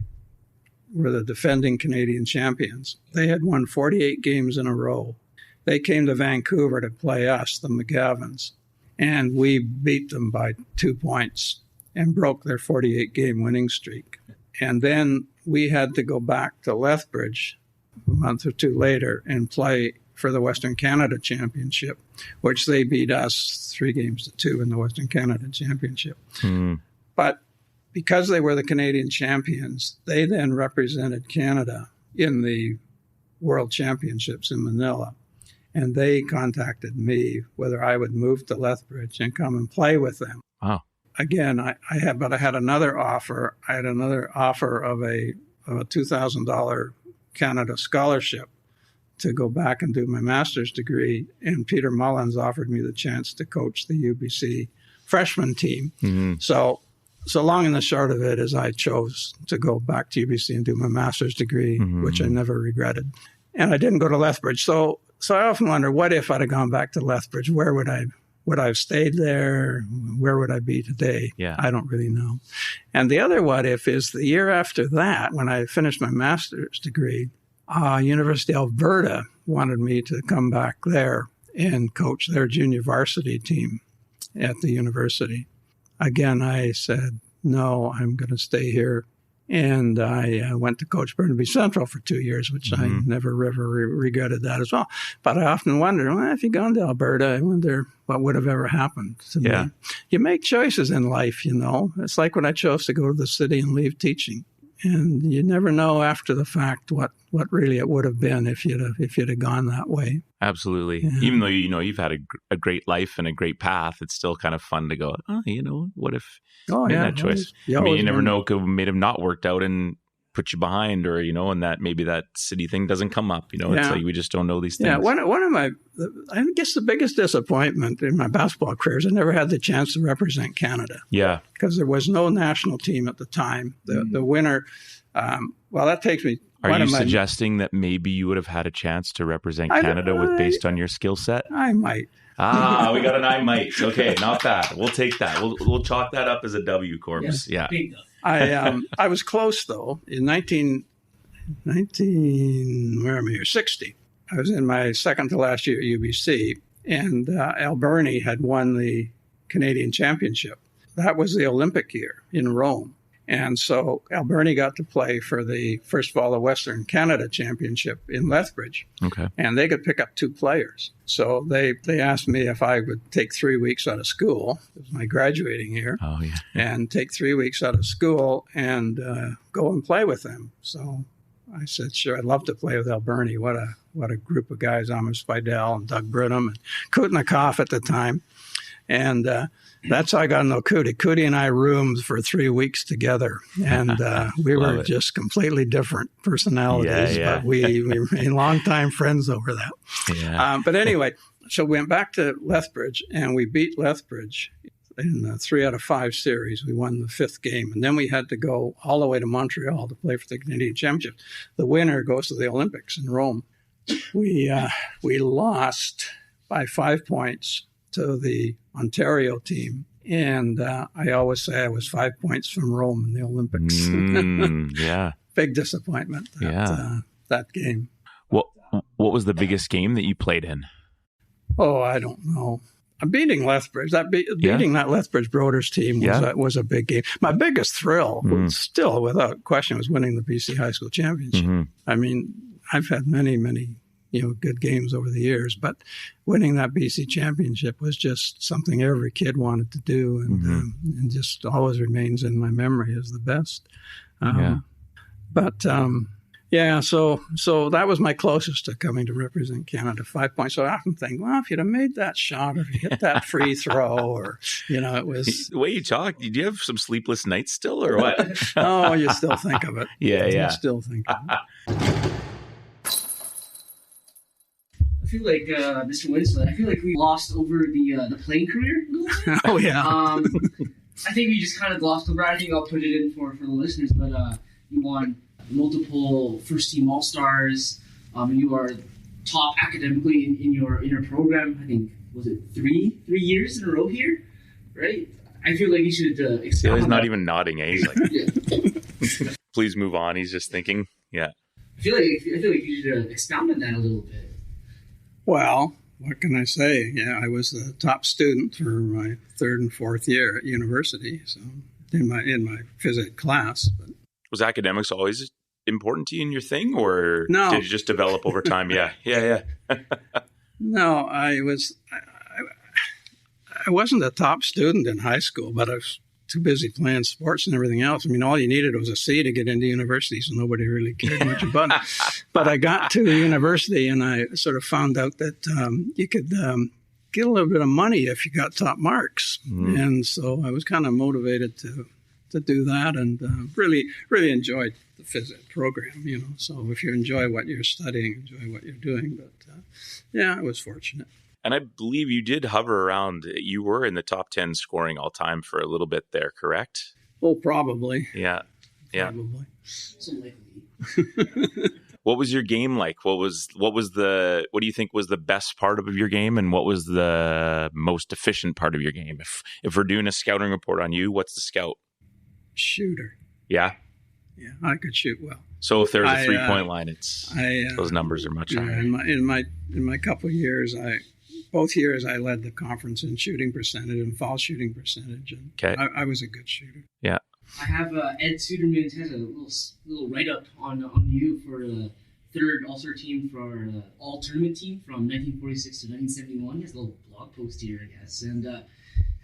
defending Canadian champions. They had won 48 games in a row. They came to Vancouver to play us, the McGavins, and we beat them by 2 points and broke their 48-game winning streak. And then we had to go back to Lethbridge a month or two later and play for the Western Canada Championship, which they beat us 3-2 in the Western Canada Championship. Mm. But because they were the Canadian champions, they then represented Canada in the World Championships in Manila. And they contacted me whether I would move to Lethbridge and come and play with them. Wow. Again, I had another offer. I had another offer of a $2,000 Canada scholarship to go back and do my master's degree. And Peter Mullins offered me the chance to coach the UBC freshman team. Mm-hmm. So long and the short of it is I chose to go back to UBC and do my master's degree, mm-hmm. which I never regretted. And I didn't go to Lethbridge. So I often wonder, what if I'd have gone back to Lethbridge? Where would I have stayed there? Where would I be today? Yeah. I don't really know. And the other what if is the year after that, when I finished my master's degree, University of Alberta wanted me to come back there and coach their junior varsity team at the university. Again, I said, no, I'm going to stay here. And I went to coach Burnaby Central for 2 years, which I never regretted that as well. But I often wonder, well, if you'd gone to Alberta, I wonder what would have ever happened to me. You make choices in life, you know. It's like when I chose to go to the city and leave teaching. And you never know after the fact what really it would have been if you'd have gone that way. Absolutely. Yeah. Even though you've had a great life and a great path, it's still kind of fun to go, what if you made that choice? You never know, could may have not worked out and put you behind, or and that maybe that city thing doesn't come up. It's like we just don't know these things. Yeah, one of my, I guess the biggest disappointment in my basketball career is I never had the chance to represent Canada. Yeah, because there was no national team at the time. The winner. Well, that takes me Are you suggesting that maybe you would have had a chance to represent Canada based on your skill set? I might. We got an I might. Okay, not bad. We'll take that. We'll chalk that up as a W, Corbs. Yeah. I was close though. In 1960. I was in my second to last year at UBC, and Alberni had won the Canadian Championship. That was the Olympic year in Rome. And so Alberni got to play for first of all, the Western Canada Championship in Lethbridge. Okay. And they could pick up 2 players. So they asked me if I would take 3 weeks out of school. It was my graduating year. Oh, yeah. And take 3 weeks out of school and go and play with them. So I said, sure, I'd love to play with Alberni. What a group of guys, Amos Fidel and Doug Bridham and Kutnikov at the time. And that's how I got to know Cootie. Cootie and I roomed for 3 weeks together, and we were just completely different personalities, but we remained longtime friends over that. Yeah. But anyway, so we went back to Lethbridge, and we beat Lethbridge in a 3 out of 5 series. We won the 5th game, and then we had to go all the way to Montreal to play for the Canadian Championship. The winner goes to the Olympics in Rome. We lost by 5 points to the Ontario team. And I always say I was 5 points from Rome in the Olympics. Yeah. Big disappointment that game. What was the biggest game that you played in? Oh, I don't know. Beating Lethbridge, beating that Lethbridge Broders team was a big game. My biggest thrill, was still without question, was winning the BC High School Championship. Mm-hmm. I mean, I've had many good games over the years, but winning that BC championship was just something every kid wanted to do, and just always remains in my memory as the best. So that was my closest to coming to represent Canada, 5 points. So I often think, well, if you'd have made that shot, or if you hit that free throw, or, it was... The way you talk, did you have some sleepless nights still, or what? Oh, you still think of it. Yeah. You still think of it. I feel like Mr. Winslade, I feel like we lost over the playing career. Oh yeah. I think we just kind of glossed over. I think I'll put it in for the listeners, but you won multiple first team All-Stars. You are top academically in your program. I think, was it three years in a row here, right? I feel like you should expound. He's not even nodding. He's like, please move on. He's just thinking. Yeah. I feel like you should expound on that a little bit. Well, what can I say? Yeah, I was the top student for my 3rd and 4th year at university. So in my phys ed class. But. Was academics always important to you in your thing, or no. Did you just develop over time? Yeah. No, I wasn't a top student in high school, but I was too busy playing sports and everything else. I mean, all you needed was a C to get into university, so nobody really cared much about it. But I got to university, and I sort of found out that you could get a little bit of money if you got top marks. Mm. And so I was kind of motivated to do that, and really enjoyed the phys ed program, So if you enjoy what you're studying, enjoy what you're doing. But I was fortunate. And I believe you did hover around. You were in the top 10 scoring all time for a little bit there, correct? Oh, probably. Yeah. Probably. So likely. What was your game like? What do you think was the best part of your game, and what was the most efficient part of your game? If we're doing a scouting report on you, what's the scout? Shooter. Yeah. Yeah, I could shoot well. So if there's a 3-point line, those numbers are much higher. In my couple of years, both years I led the conference in shooting percentage and foul shooting percentage. And okay. I was a good shooter. Yeah. I have Ed Suderman has a little write-up on you for the 3rd All-Star team for the All-Tournament team from 1946 to 1971. He has a little blog post here, I guess. And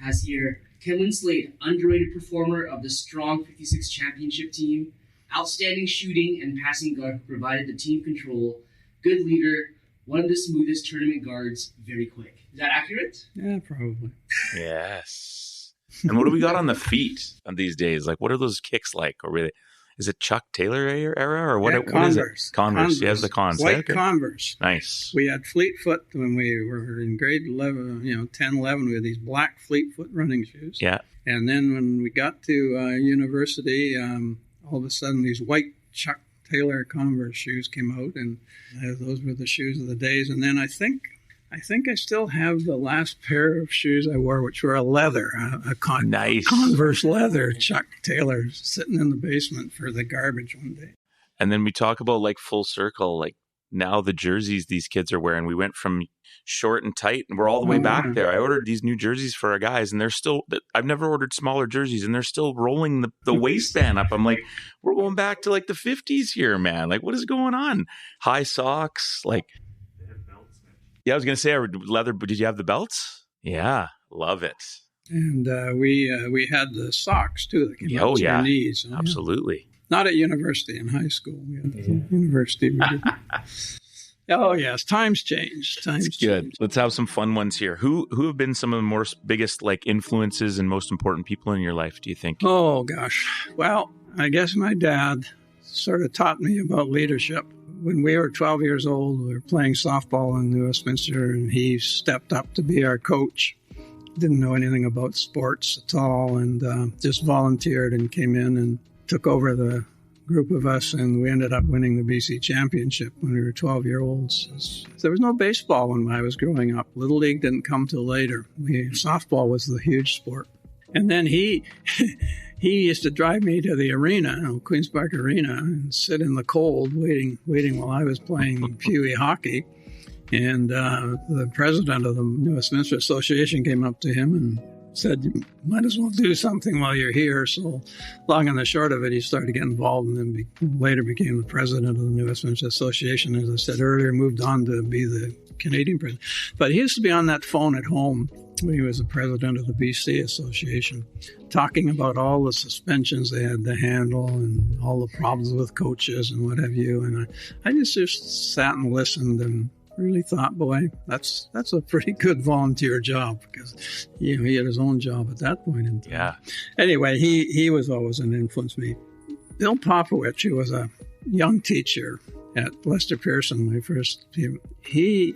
has here, Ken Winslade, underrated performer of the strong 56 championship team, outstanding shooting and passing guard who provided the team control, good leader, one of the smoothest tournament guards, very quick. Is that accurate? Yeah, probably. Yes. And what do we got on the feet on these days? Like, what are those kicks like? Or really, is it Chuck Taylor era or what? Yeah, what is it? Converse. Yes, the Converse. White Converse. Nice. We had Fleetfoot when we were in grade 11, 10, 11. We had these black Fleetfoot running shoes. Yeah. And then when we got to university, all of a sudden these white Chuck Taylor Converse shoes came out, and those were the shoes of the days. And then I think I still have the last pair of shoes I wore, which were a leather, nice Converse leather, Chuck Taylor, sitting in the basement for the garbage one day. And then we talk about like full circle, like now the jerseys these kids are wearing. We went from short and tight, and we're all the way back there. I ordered these new jerseys for our guys, and they're still, I've never ordered smaller jerseys, and they're still rolling the waistband up. I'm like, we're going back to like the 50s here, man. Like, what is going on? High socks, like, yeah, I was going to say leather, but did you have the belts? Yeah, love it. And we had the socks, too, that came out to your knees. Absolutely. Not at university, in high school. We had university. We did. Oh, yes. Times changed. Times good. changed. Let's have some fun ones here. Who have been some of the biggest like influences and most important people in your life, do you think? Oh, gosh. Well, I guess my dad sort of taught me about leadership. When we were 12 years old, we were playing softball in New Westminster, and he stepped up to be our coach. Didn't know anything about sports at all, and just volunteered and came in and took over the group of us, and we ended up winning the BC championship when we were 12-year-olds. There was no baseball when I was growing up. Little League didn't come till later. Softball was the huge sport. And then he used to drive me to the arena, Queen's Park Arena, and sit in the cold waiting while I was playing Pewee hockey. And the president of the New Westminster Association came up to him and said, you might as well do something while you're here. So long and the short of it, he started getting involved, and then later became the president of the New Westminster Association. As I said earlier, moved on to be the Canadian president. But he used to be on that phone at home when he was the president of the BC Association, talking about all the suspensions they had to handle and all the problems with coaches and what have you. And I just sat and listened and really thought, boy, that's a pretty good volunteer job, because he had his own job at that point in time. Yeah. Anyway, he was always an influence on me. Bill Popovich, who was a young teacher at Lester Pearson, my first team, he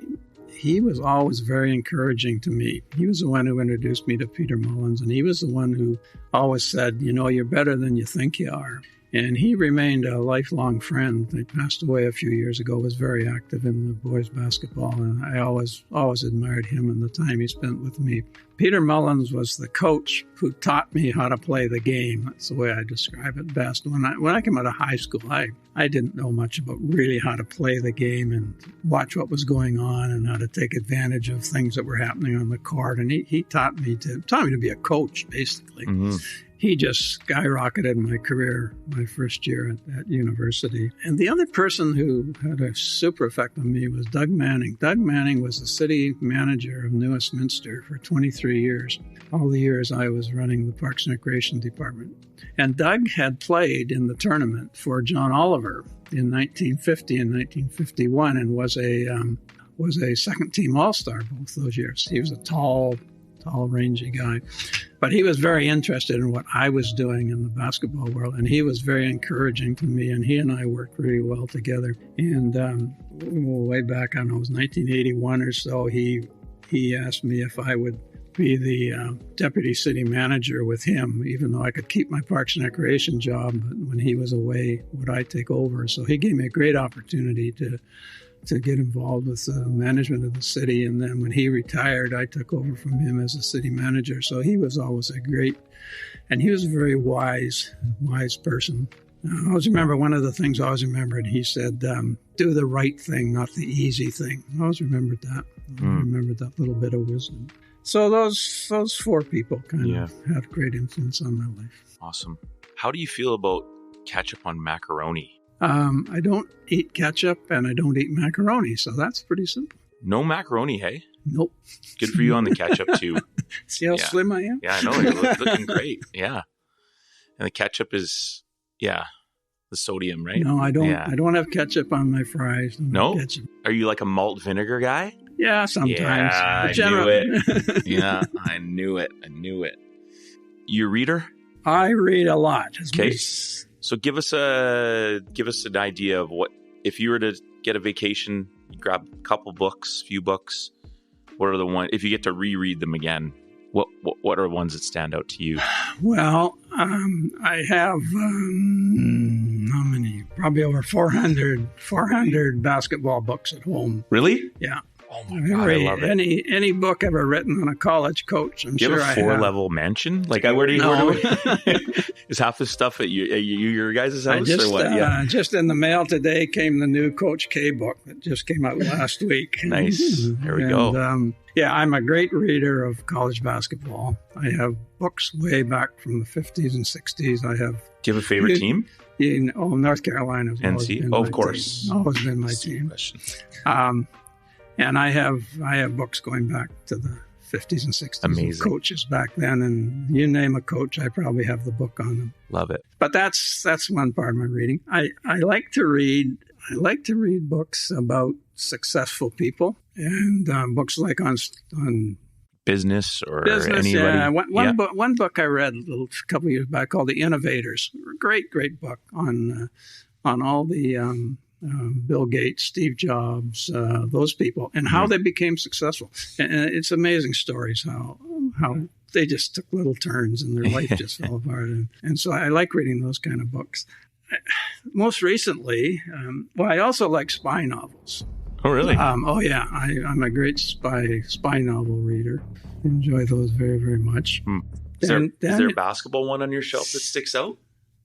was always very encouraging to me. He was the one who introduced me to Peter Mullins, and he was the one who always said, you're better than you think you are. And he remained a lifelong friend. He passed away a few years ago, was very active in the boys basketball, and I always admired him and the time he spent with me. Peter Mullins was the coach who taught me how to play the game. That's the way I describe it best. When I came out of high school, I didn't know much about really how to play the game and watch what was going on and how to take advantage of things that were happening on the court. And he taught me to be a coach, basically. Mm-hmm. He just skyrocketed my career my first year at university. And the other person who had a super effect on me was Doug Manning. Doug Manning was the city manager of New Westminster for 23 years, all the years I was running the Parks and Recreation Department. And Doug had played in the tournament for John Oliver in 1950 and 1951 and was a second-team All-Star both those years. He was a tall, rangy guy. But he was very interested in what I was doing in the basketball world, and he was very encouraging to me, and he and I worked really well together. And way back, I don't know, it was 1981 or so, he asked me if I would be the deputy city manager with him, even though I could keep my Parks and Recreation job, but when he was away, would I take over? So he gave me a great opportunity to get involved with the management of the city. And then when he retired, I took over from him as a city manager. So he was always and he was a very wise person. I always remember one of the things I always remembered, he said, do the right thing, not the easy thing. I always remembered that. I remembered that little bit of wisdom. So those four people kind of had great influence on my life. Awesome. How do you feel about ketchup on macaroni? I don't eat ketchup and I don't eat macaroni, so that's pretty simple. No macaroni, hey? Nope. Good for you on the ketchup, too. See how slim I am? Yeah, I know. You're looking great. Yeah. And the ketchup is, the sodium, right? No, I don't. Yeah. I don't have ketchup on my fries. No? Ketchup. Are you like a malt vinegar guy? Yeah, sometimes. Yeah, I knew it. Yeah, I knew it. You a reader? I read a lot. Okay. So give us an idea of what, if you were to get a vacation, you grab a couple books, few books. What are the ones, if you get to reread them again, what are ones that stand out to you? Well, I have how many? Probably over 400 basketball books at home. Really? Yeah. Oh my God, I love it. Any book ever written on a college coach, I'm do you sure have a 4-level mansion? Like, where do you is half the stuff at your guys' house or what? Yeah. Just in the mail today came the new Coach K book that just came out last week. Nice. There we go. I'm a great reader of college basketball. I have books way back from the 50s and 60s. I have. Do you have a favorite team? North Carolina. NC? Oh, of course. Always been my team. And I have books going back to the 50s and 60s. Amazing. Coaches back then, and you name a coach, I probably have the book on them. Love it. But that's one part of my reading. I like to read books about successful people, and books like on business or business. anybody. Yeah, one book I read a couple of years back called The Innovators. Great book on all the. Bill Gates, Steve Jobs, those people, and how they became successful. And it's amazing stories how they just took little turns and their life just fell apart. And so I like reading those kind of books. Most recently, I also like spy novels. Oh, really? Yeah. I'm a great spy novel reader. Enjoy those very, very much. Is there a basketball one on your shelf that sticks out?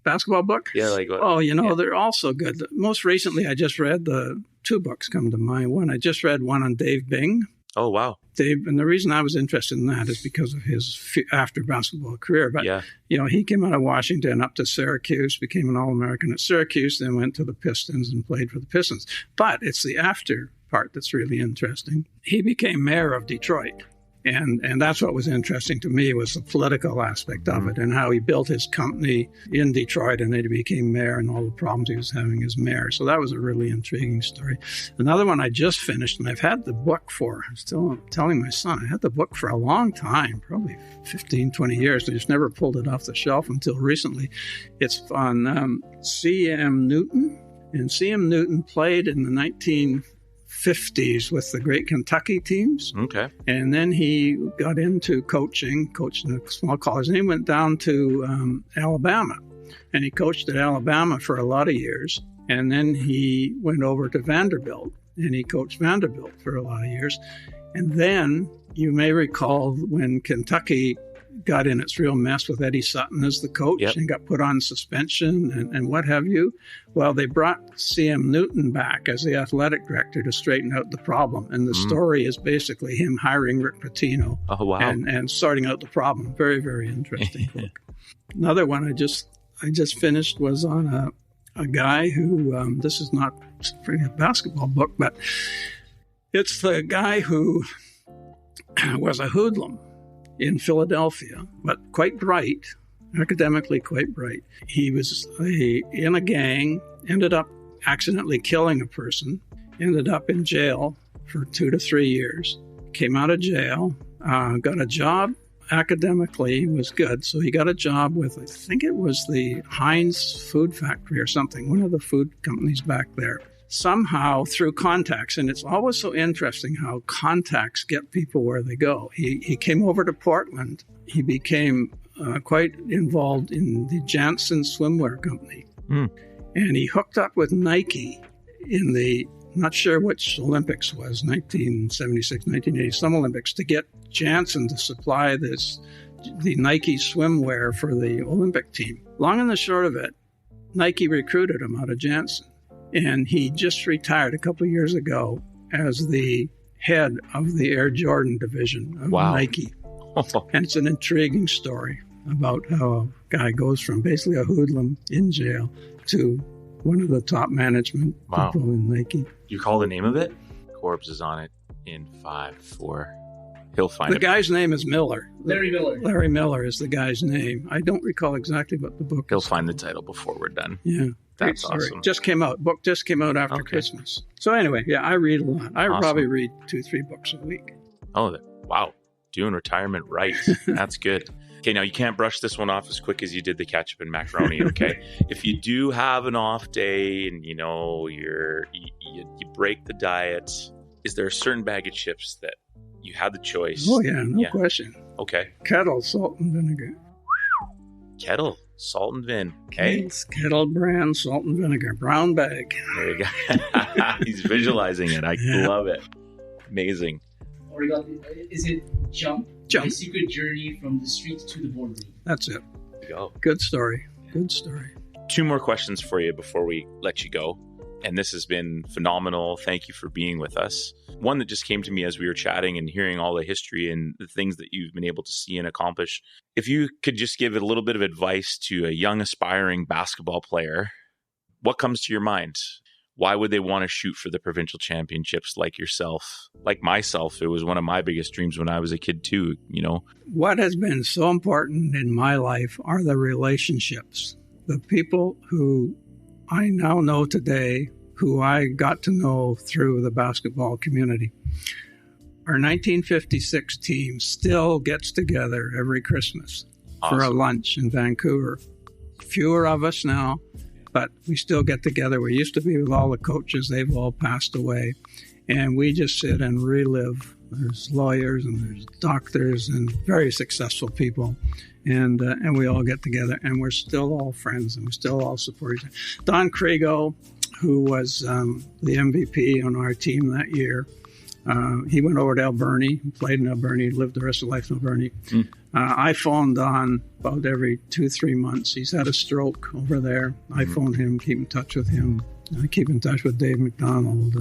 Basketball book? Yeah, like what? They're also good. Most recently, I just read the 2 books come to mind. I just read one on Dave Bing. Oh, wow. Dave, and the reason I was interested in that is because of his after basketball career. But, he came out of Washington up to Syracuse, became an All-American at Syracuse, then went to the Pistons and played for the Pistons. But it's the after part that's really interesting. He became mayor of Detroit. And that's what was interesting to me, was the political aspect of it and how he built his company in Detroit and then he became mayor and all the problems he was having as mayor. So that was a really intriguing story. Another one I just finished, and I've had the book for, I'm still telling my son, I had the book for a long time, probably 15, 20 years. I just never pulled it off the shelf until recently. It's on C.M. Newton. And C.M. Newton played in the 1950s with the great Kentucky teams. Okay. And then he got into coached in a small college, and he went down to Alabama. And he coached at Alabama for a lot of years. And then he went over to Vanderbilt, and he coached Vanderbilt for a lot of years. And then you may recall when Kentucky got in its real mess with Eddie Sutton as the coach and got put on suspension and what have you. Well, they brought C.M. Newton back as the athletic director to straighten out the problem. And the story is basically him hiring Rick Pitino and sorting out the problem. Very, very interesting book. Another one I just finished was on a guy who, this is not really a basketball book, but it's the guy who was a hoodlum in Philadelphia, but quite bright, academically quite bright. He was in a gang, ended up accidentally killing a person, ended up in jail for 2 to 3 years, came out of jail, got a job academically, was good. So he got a job with, I think it was the Heinz food factory or something, one of the food companies back there. Somehow through contacts, and it's always so interesting how contacts get people where they go. He came over to Portland. He became quite involved in the Janssen swimwear company. And he hooked up with Nike in the, not sure which Olympics was, 1976, 1980, some Olympics, to get Janssen to supply the Nike swimwear for the Olympic team. Long and the short of it, Nike recruited him out of Janssen. And he just retired a couple of years ago as the head of the Air Jordan division of Nike. And it's an intriguing story about how a guy goes from basically a hoodlum in jail to one of the top management people in Nike. You call the name of it? Corbs is on it in 5, 4. He'll find it. The guy's name is Miller. Larry Miller. Larry Miller is the guy's name. I don't recall exactly what the book is. He'll find the title before we're done. Yeah. That's awesome. Book just came out after Christmas. So anyway, I read a lot. I probably read 2-3 books a week. Oh, wow. Doing retirement right. That's good. Okay, now you can't brush this one off as quick as you did the ketchup and macaroni, okay? If you do have an off day and, you break the diet, is there a certain bag of chips that you had the choice? Oh, yeah, no question. Okay. Kettle, salt and vinegar. Kettle? Salt and vin. Okay. It's Kettle brand salt and vinegar, brown bag. There you go. He's visualizing it. I love it. Amazing. Or you got, is it Jump? Jump. My secret journey from the streets to the boardroom. That's it. There you go. Good story. Good story. 2 more questions for you before we let you go. And this has been phenomenal. Thank you for being with us. One that just came to me as we were chatting and hearing all the history and the things that you've been able to see and accomplish. If you could just give a little bit of advice to a young aspiring basketball player, what comes to your mind? Why would they want to shoot for the provincial championships like yourself? Like myself, it was one of my biggest dreams when I was a kid too, you know. What has been so important in my life are the relationships. The people who I now know today, who I got to know through the basketball community. Our 1956 team still gets together every Christmas for a lunch in Vancouver. Fewer of us now, but we still get together. We used to be with all the coaches. They've all passed away. And we just sit and relive. There's lawyers and there's doctors and very successful people. And we all get together, and we're still all friends, and we still all support each other. Don Craigo, who was the MVP on our team that year, he went over to Alberni, played in Alberni, lived the rest of life in Alberni. I phoned Don about every 2-3 months. He's had a stroke over there. I phoned him, keep in touch with him. I keep in touch with Dave McDonald,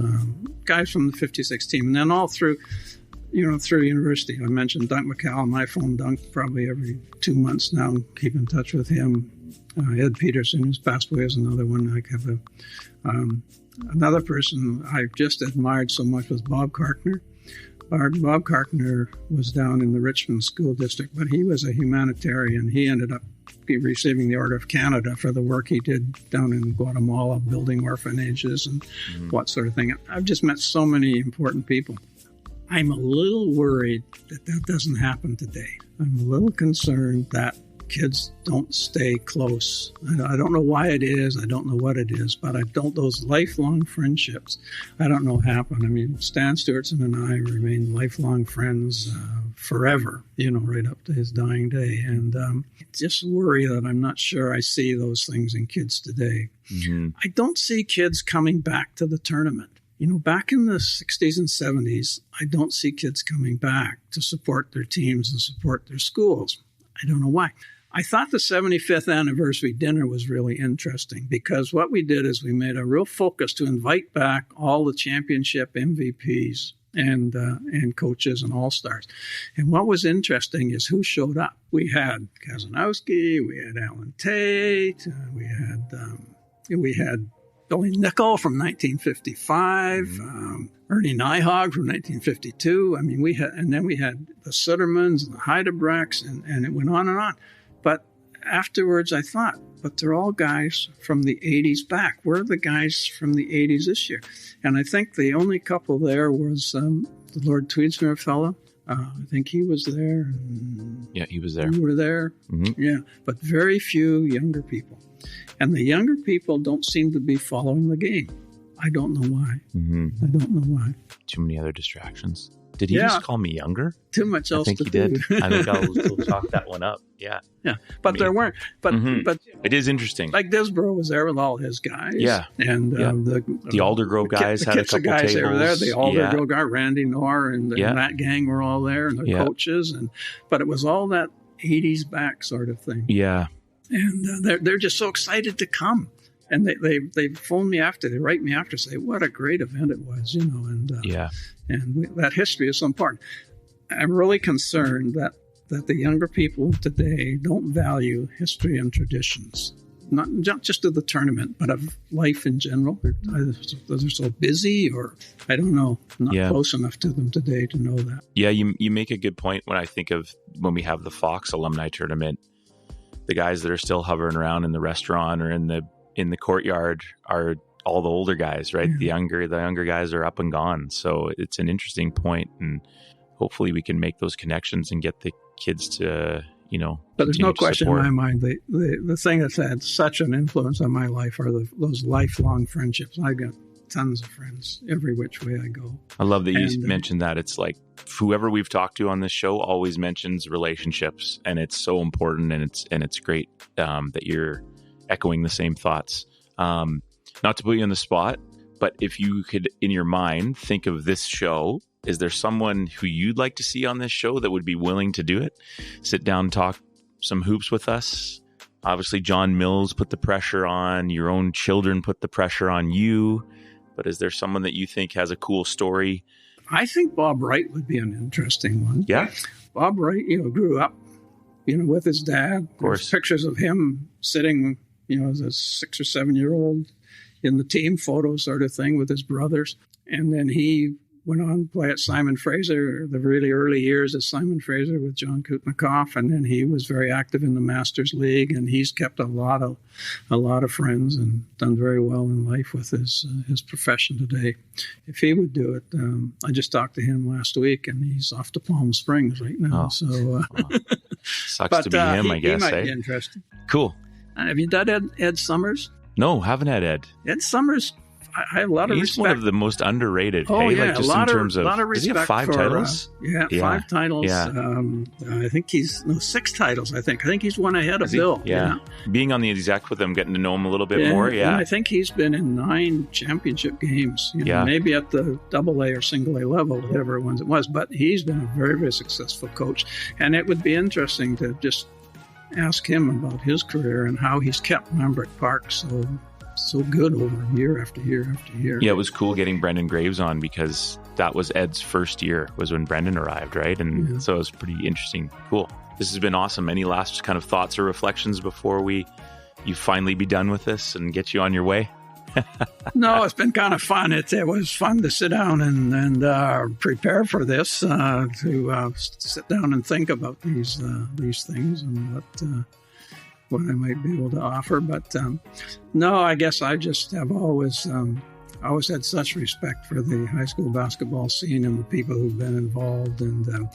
guys from the 56 team. And then all through university. I mentioned Dunk McCallum. I phone Dunk probably every 2 months now and keep in touch with him. Ed Peterson, who's passed away, is another one. I have another person I just admired so much was Bob Karkner. Bob Karkner was down in the Richmond School District, but he was a humanitarian. He ended up receiving the Order of Canada for the work he did down in Guatemala, building orphanages and what sort of thing. I've just met so many important people. I'm a little worried that doesn't happen today. I'm a little concerned that kids don't stay close. I don't know why it is. I don't know what it is, but those lifelong friendships, I don't know happen. I mean, Stan Stewartson and I remain lifelong friends forever, right up to his dying day. And I just worry that I'm not sure I see those things in kids today. I don't see kids coming back to the tournament. Back in the 60s and 70s, I don't see kids coming back to support their teams and support their schools. I don't know why. I thought the 75th anniversary dinner was really interesting because what we did is we made a real focus to invite back all the championship MVPs and coaches and all-stars. And what was interesting is who showed up. We had Kazanowski, we had Alan Tate, we had Billy Nickel from 1955, Ernie Nyhog from 1952. I mean, we had the Suttermans and the Heidebrecks, and it went on and on. But afterwards, I thought, but they're all guys from the 80s back. Where are the guys from the 80s this year? And I think the only couple there was the Lord Tweedsmuir fellow. I think he was there. Yeah, he was there. You were there. Yeah, but very few younger people. And the younger people don't seem to be following the game. I don't know why. I don't know why. Too many other distractions. Did he just call me younger? Too much else to do. I think he did. I think I'll chalk that one up. Yeah. Yeah. But there weren't. But it is interesting. Like Disborough was there with all his guys. Yeah. And the Aldergrove guys had a couple guys tables. Were there. The Aldergrove guy, Randy Knorr, and that gang were all there, and their coaches. But it was all that 80s back sort of thing. Yeah. And they're just so excited to come. And they phone me after, they write me after, say what a great event it was, and that history is so important. I'm really concerned that the younger people today don't value history and traditions, not just of the tournament, but of life in general. They're so busy, or I don't know, not close enough to them today to know that. Yeah, you make a good point when I think of when we have the Fox alumni tournament. The guys that are still hovering around in the restaurant or in the courtyard are all the older guys, right? Yeah. The younger guys are up and gone. So it's an interesting point, and hopefully we can make those connections and get the kids to, But there's no question in my mind. The thing that's had such an influence on my life are those lifelong friendships. I got tons of friends every which way I go. I love that you mentioned that. It's like whoever we've talked to on this show always mentions relationships, and it's so important, and it's great that you're echoing the same thoughts. Not to put you on the spot, but if you could, in your mind, think of this show, is there someone who you'd like to see on this show that would be willing to do it? Sit down, talk some hoops with us. Obviously, John Mills put the pressure on. Your own children put the pressure on you. But is there someone that you think has a cool story? I think Bob Wright would be an interesting one. Yeah. Bob Wright, grew up, with his dad. Of course. There's pictures of him sitting, as a 6 or 7 year old in the team photo sort of thing with his brothers. And then he went on to play at Simon Fraser, the really early years at Simon Fraser with John Kutnikoff, and then he was very active in the Masters League, and he's kept a lot of friends and done very well in life with his profession today. If he would do it, I just talked to him last week, and he's off to Palm Springs right now. Sucks to be him, I guess. He might be interesting. Cool. Have you done Ed Summers? No, haven't had Ed. Ed Summers. I have a lot of respect. He's one of the most underrated. Oh, hey? yeah. Like just in terms of, does he have 5 titles? 5 titles. Yeah. I think 6 titles, I think. I think he's one ahead of Bill. Yeah. Being on the exec with him, getting to know him a little bit more. Yeah. And I think he's been in 9 championship games. Maybe at the AA or single A level, whatever ones it was. But he's been a very, very successful coach. And it would be interesting to just ask him about his career and how he's kept Lambert Park so good over year after year after year. Yeah, it was cool getting Brendan Graves on because that was Ed's first year, was when Brendan arrived, right? And so it was pretty interesting. Cool. This has been awesome. Any last kind of thoughts or reflections before you finally be done with this and get you on your way? No, it's been kind of fun. It was fun to sit down and prepare for this, to sit down and think about these things and what I might be able to offer. But no, I guess I just have always had such respect for the high school basketball scene and the people who've been involved. And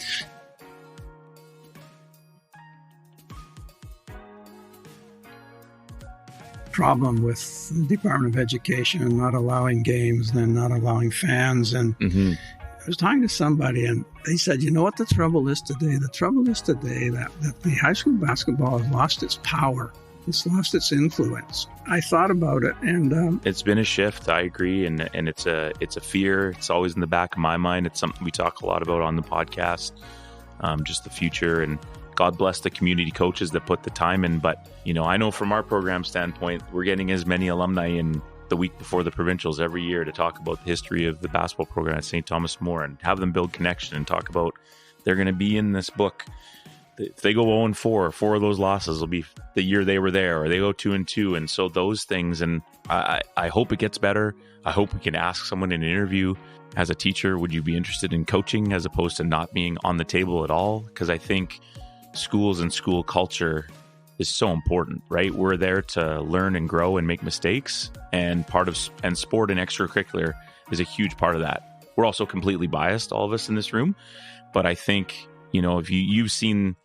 problem with the Department of Education not allowing games and then not allowing fans. And I was talking to somebody, and they said, you know what the trouble is today? The trouble is today that the high school basketball has lost its power. It's lost its influence. I thought about it, and it's been a shift. I agree, and it's a fear. It's always in the back of my mind. It's something we talk a lot about on the podcast, just the future. And God bless the community coaches that put the time in. But I know from our program standpoint, we're getting as many alumni in the week before the provincials every year to talk about the history of the basketball program at St. Thomas More and have them build connection and talk about they're going to be in this book. If they go 0-4, 4 of those losses will be the year they were there, or they go 2-2. And so those things, and I hope it gets better. I hope we can ask someone in an interview, as a teacher, would you be interested in coaching as opposed to not being on the table at all? Because I think schools and school culture is so important, right? We're there to learn and grow and make mistakes, and sport and extracurricular is a huge part of that. We're also completely biased, all of us in this room, but I think if you've seen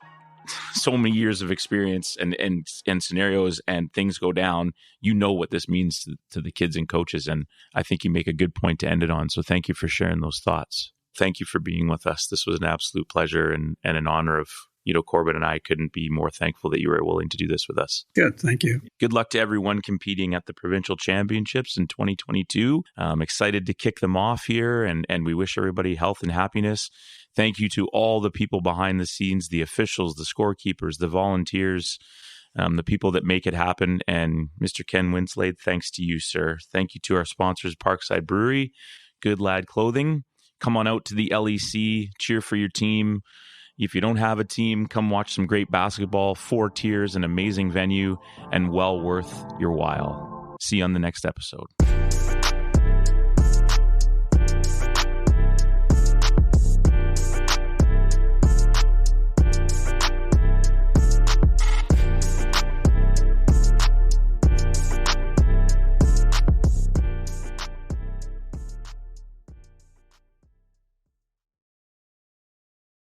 so many years of experience and scenarios and things go down, what this means to the kids and coaches, and I think you make a good point to end it on. So thank you for sharing those thoughts. Thank you for being with us. This was an absolute pleasure and an honor of Corbin and I couldn't be more thankful that you were willing to do this with us. Good. Thank you. Good luck to everyone competing at the provincial championships in 2022. I'm excited to kick them off here, and we wish everybody health and happiness. Thank you to all the people behind the scenes, the officials, the scorekeepers, the volunteers, the people that make it happen. And Mr. Ken Winslade, thanks to you, sir. Thank you to our sponsors, Parkside Brewery, Good Lad Clothing. Come on out to the LEC, cheer for your team. If you don't have a team, come watch some great basketball, 4 tiers, an amazing venue, and well worth your while. See you on the next episode.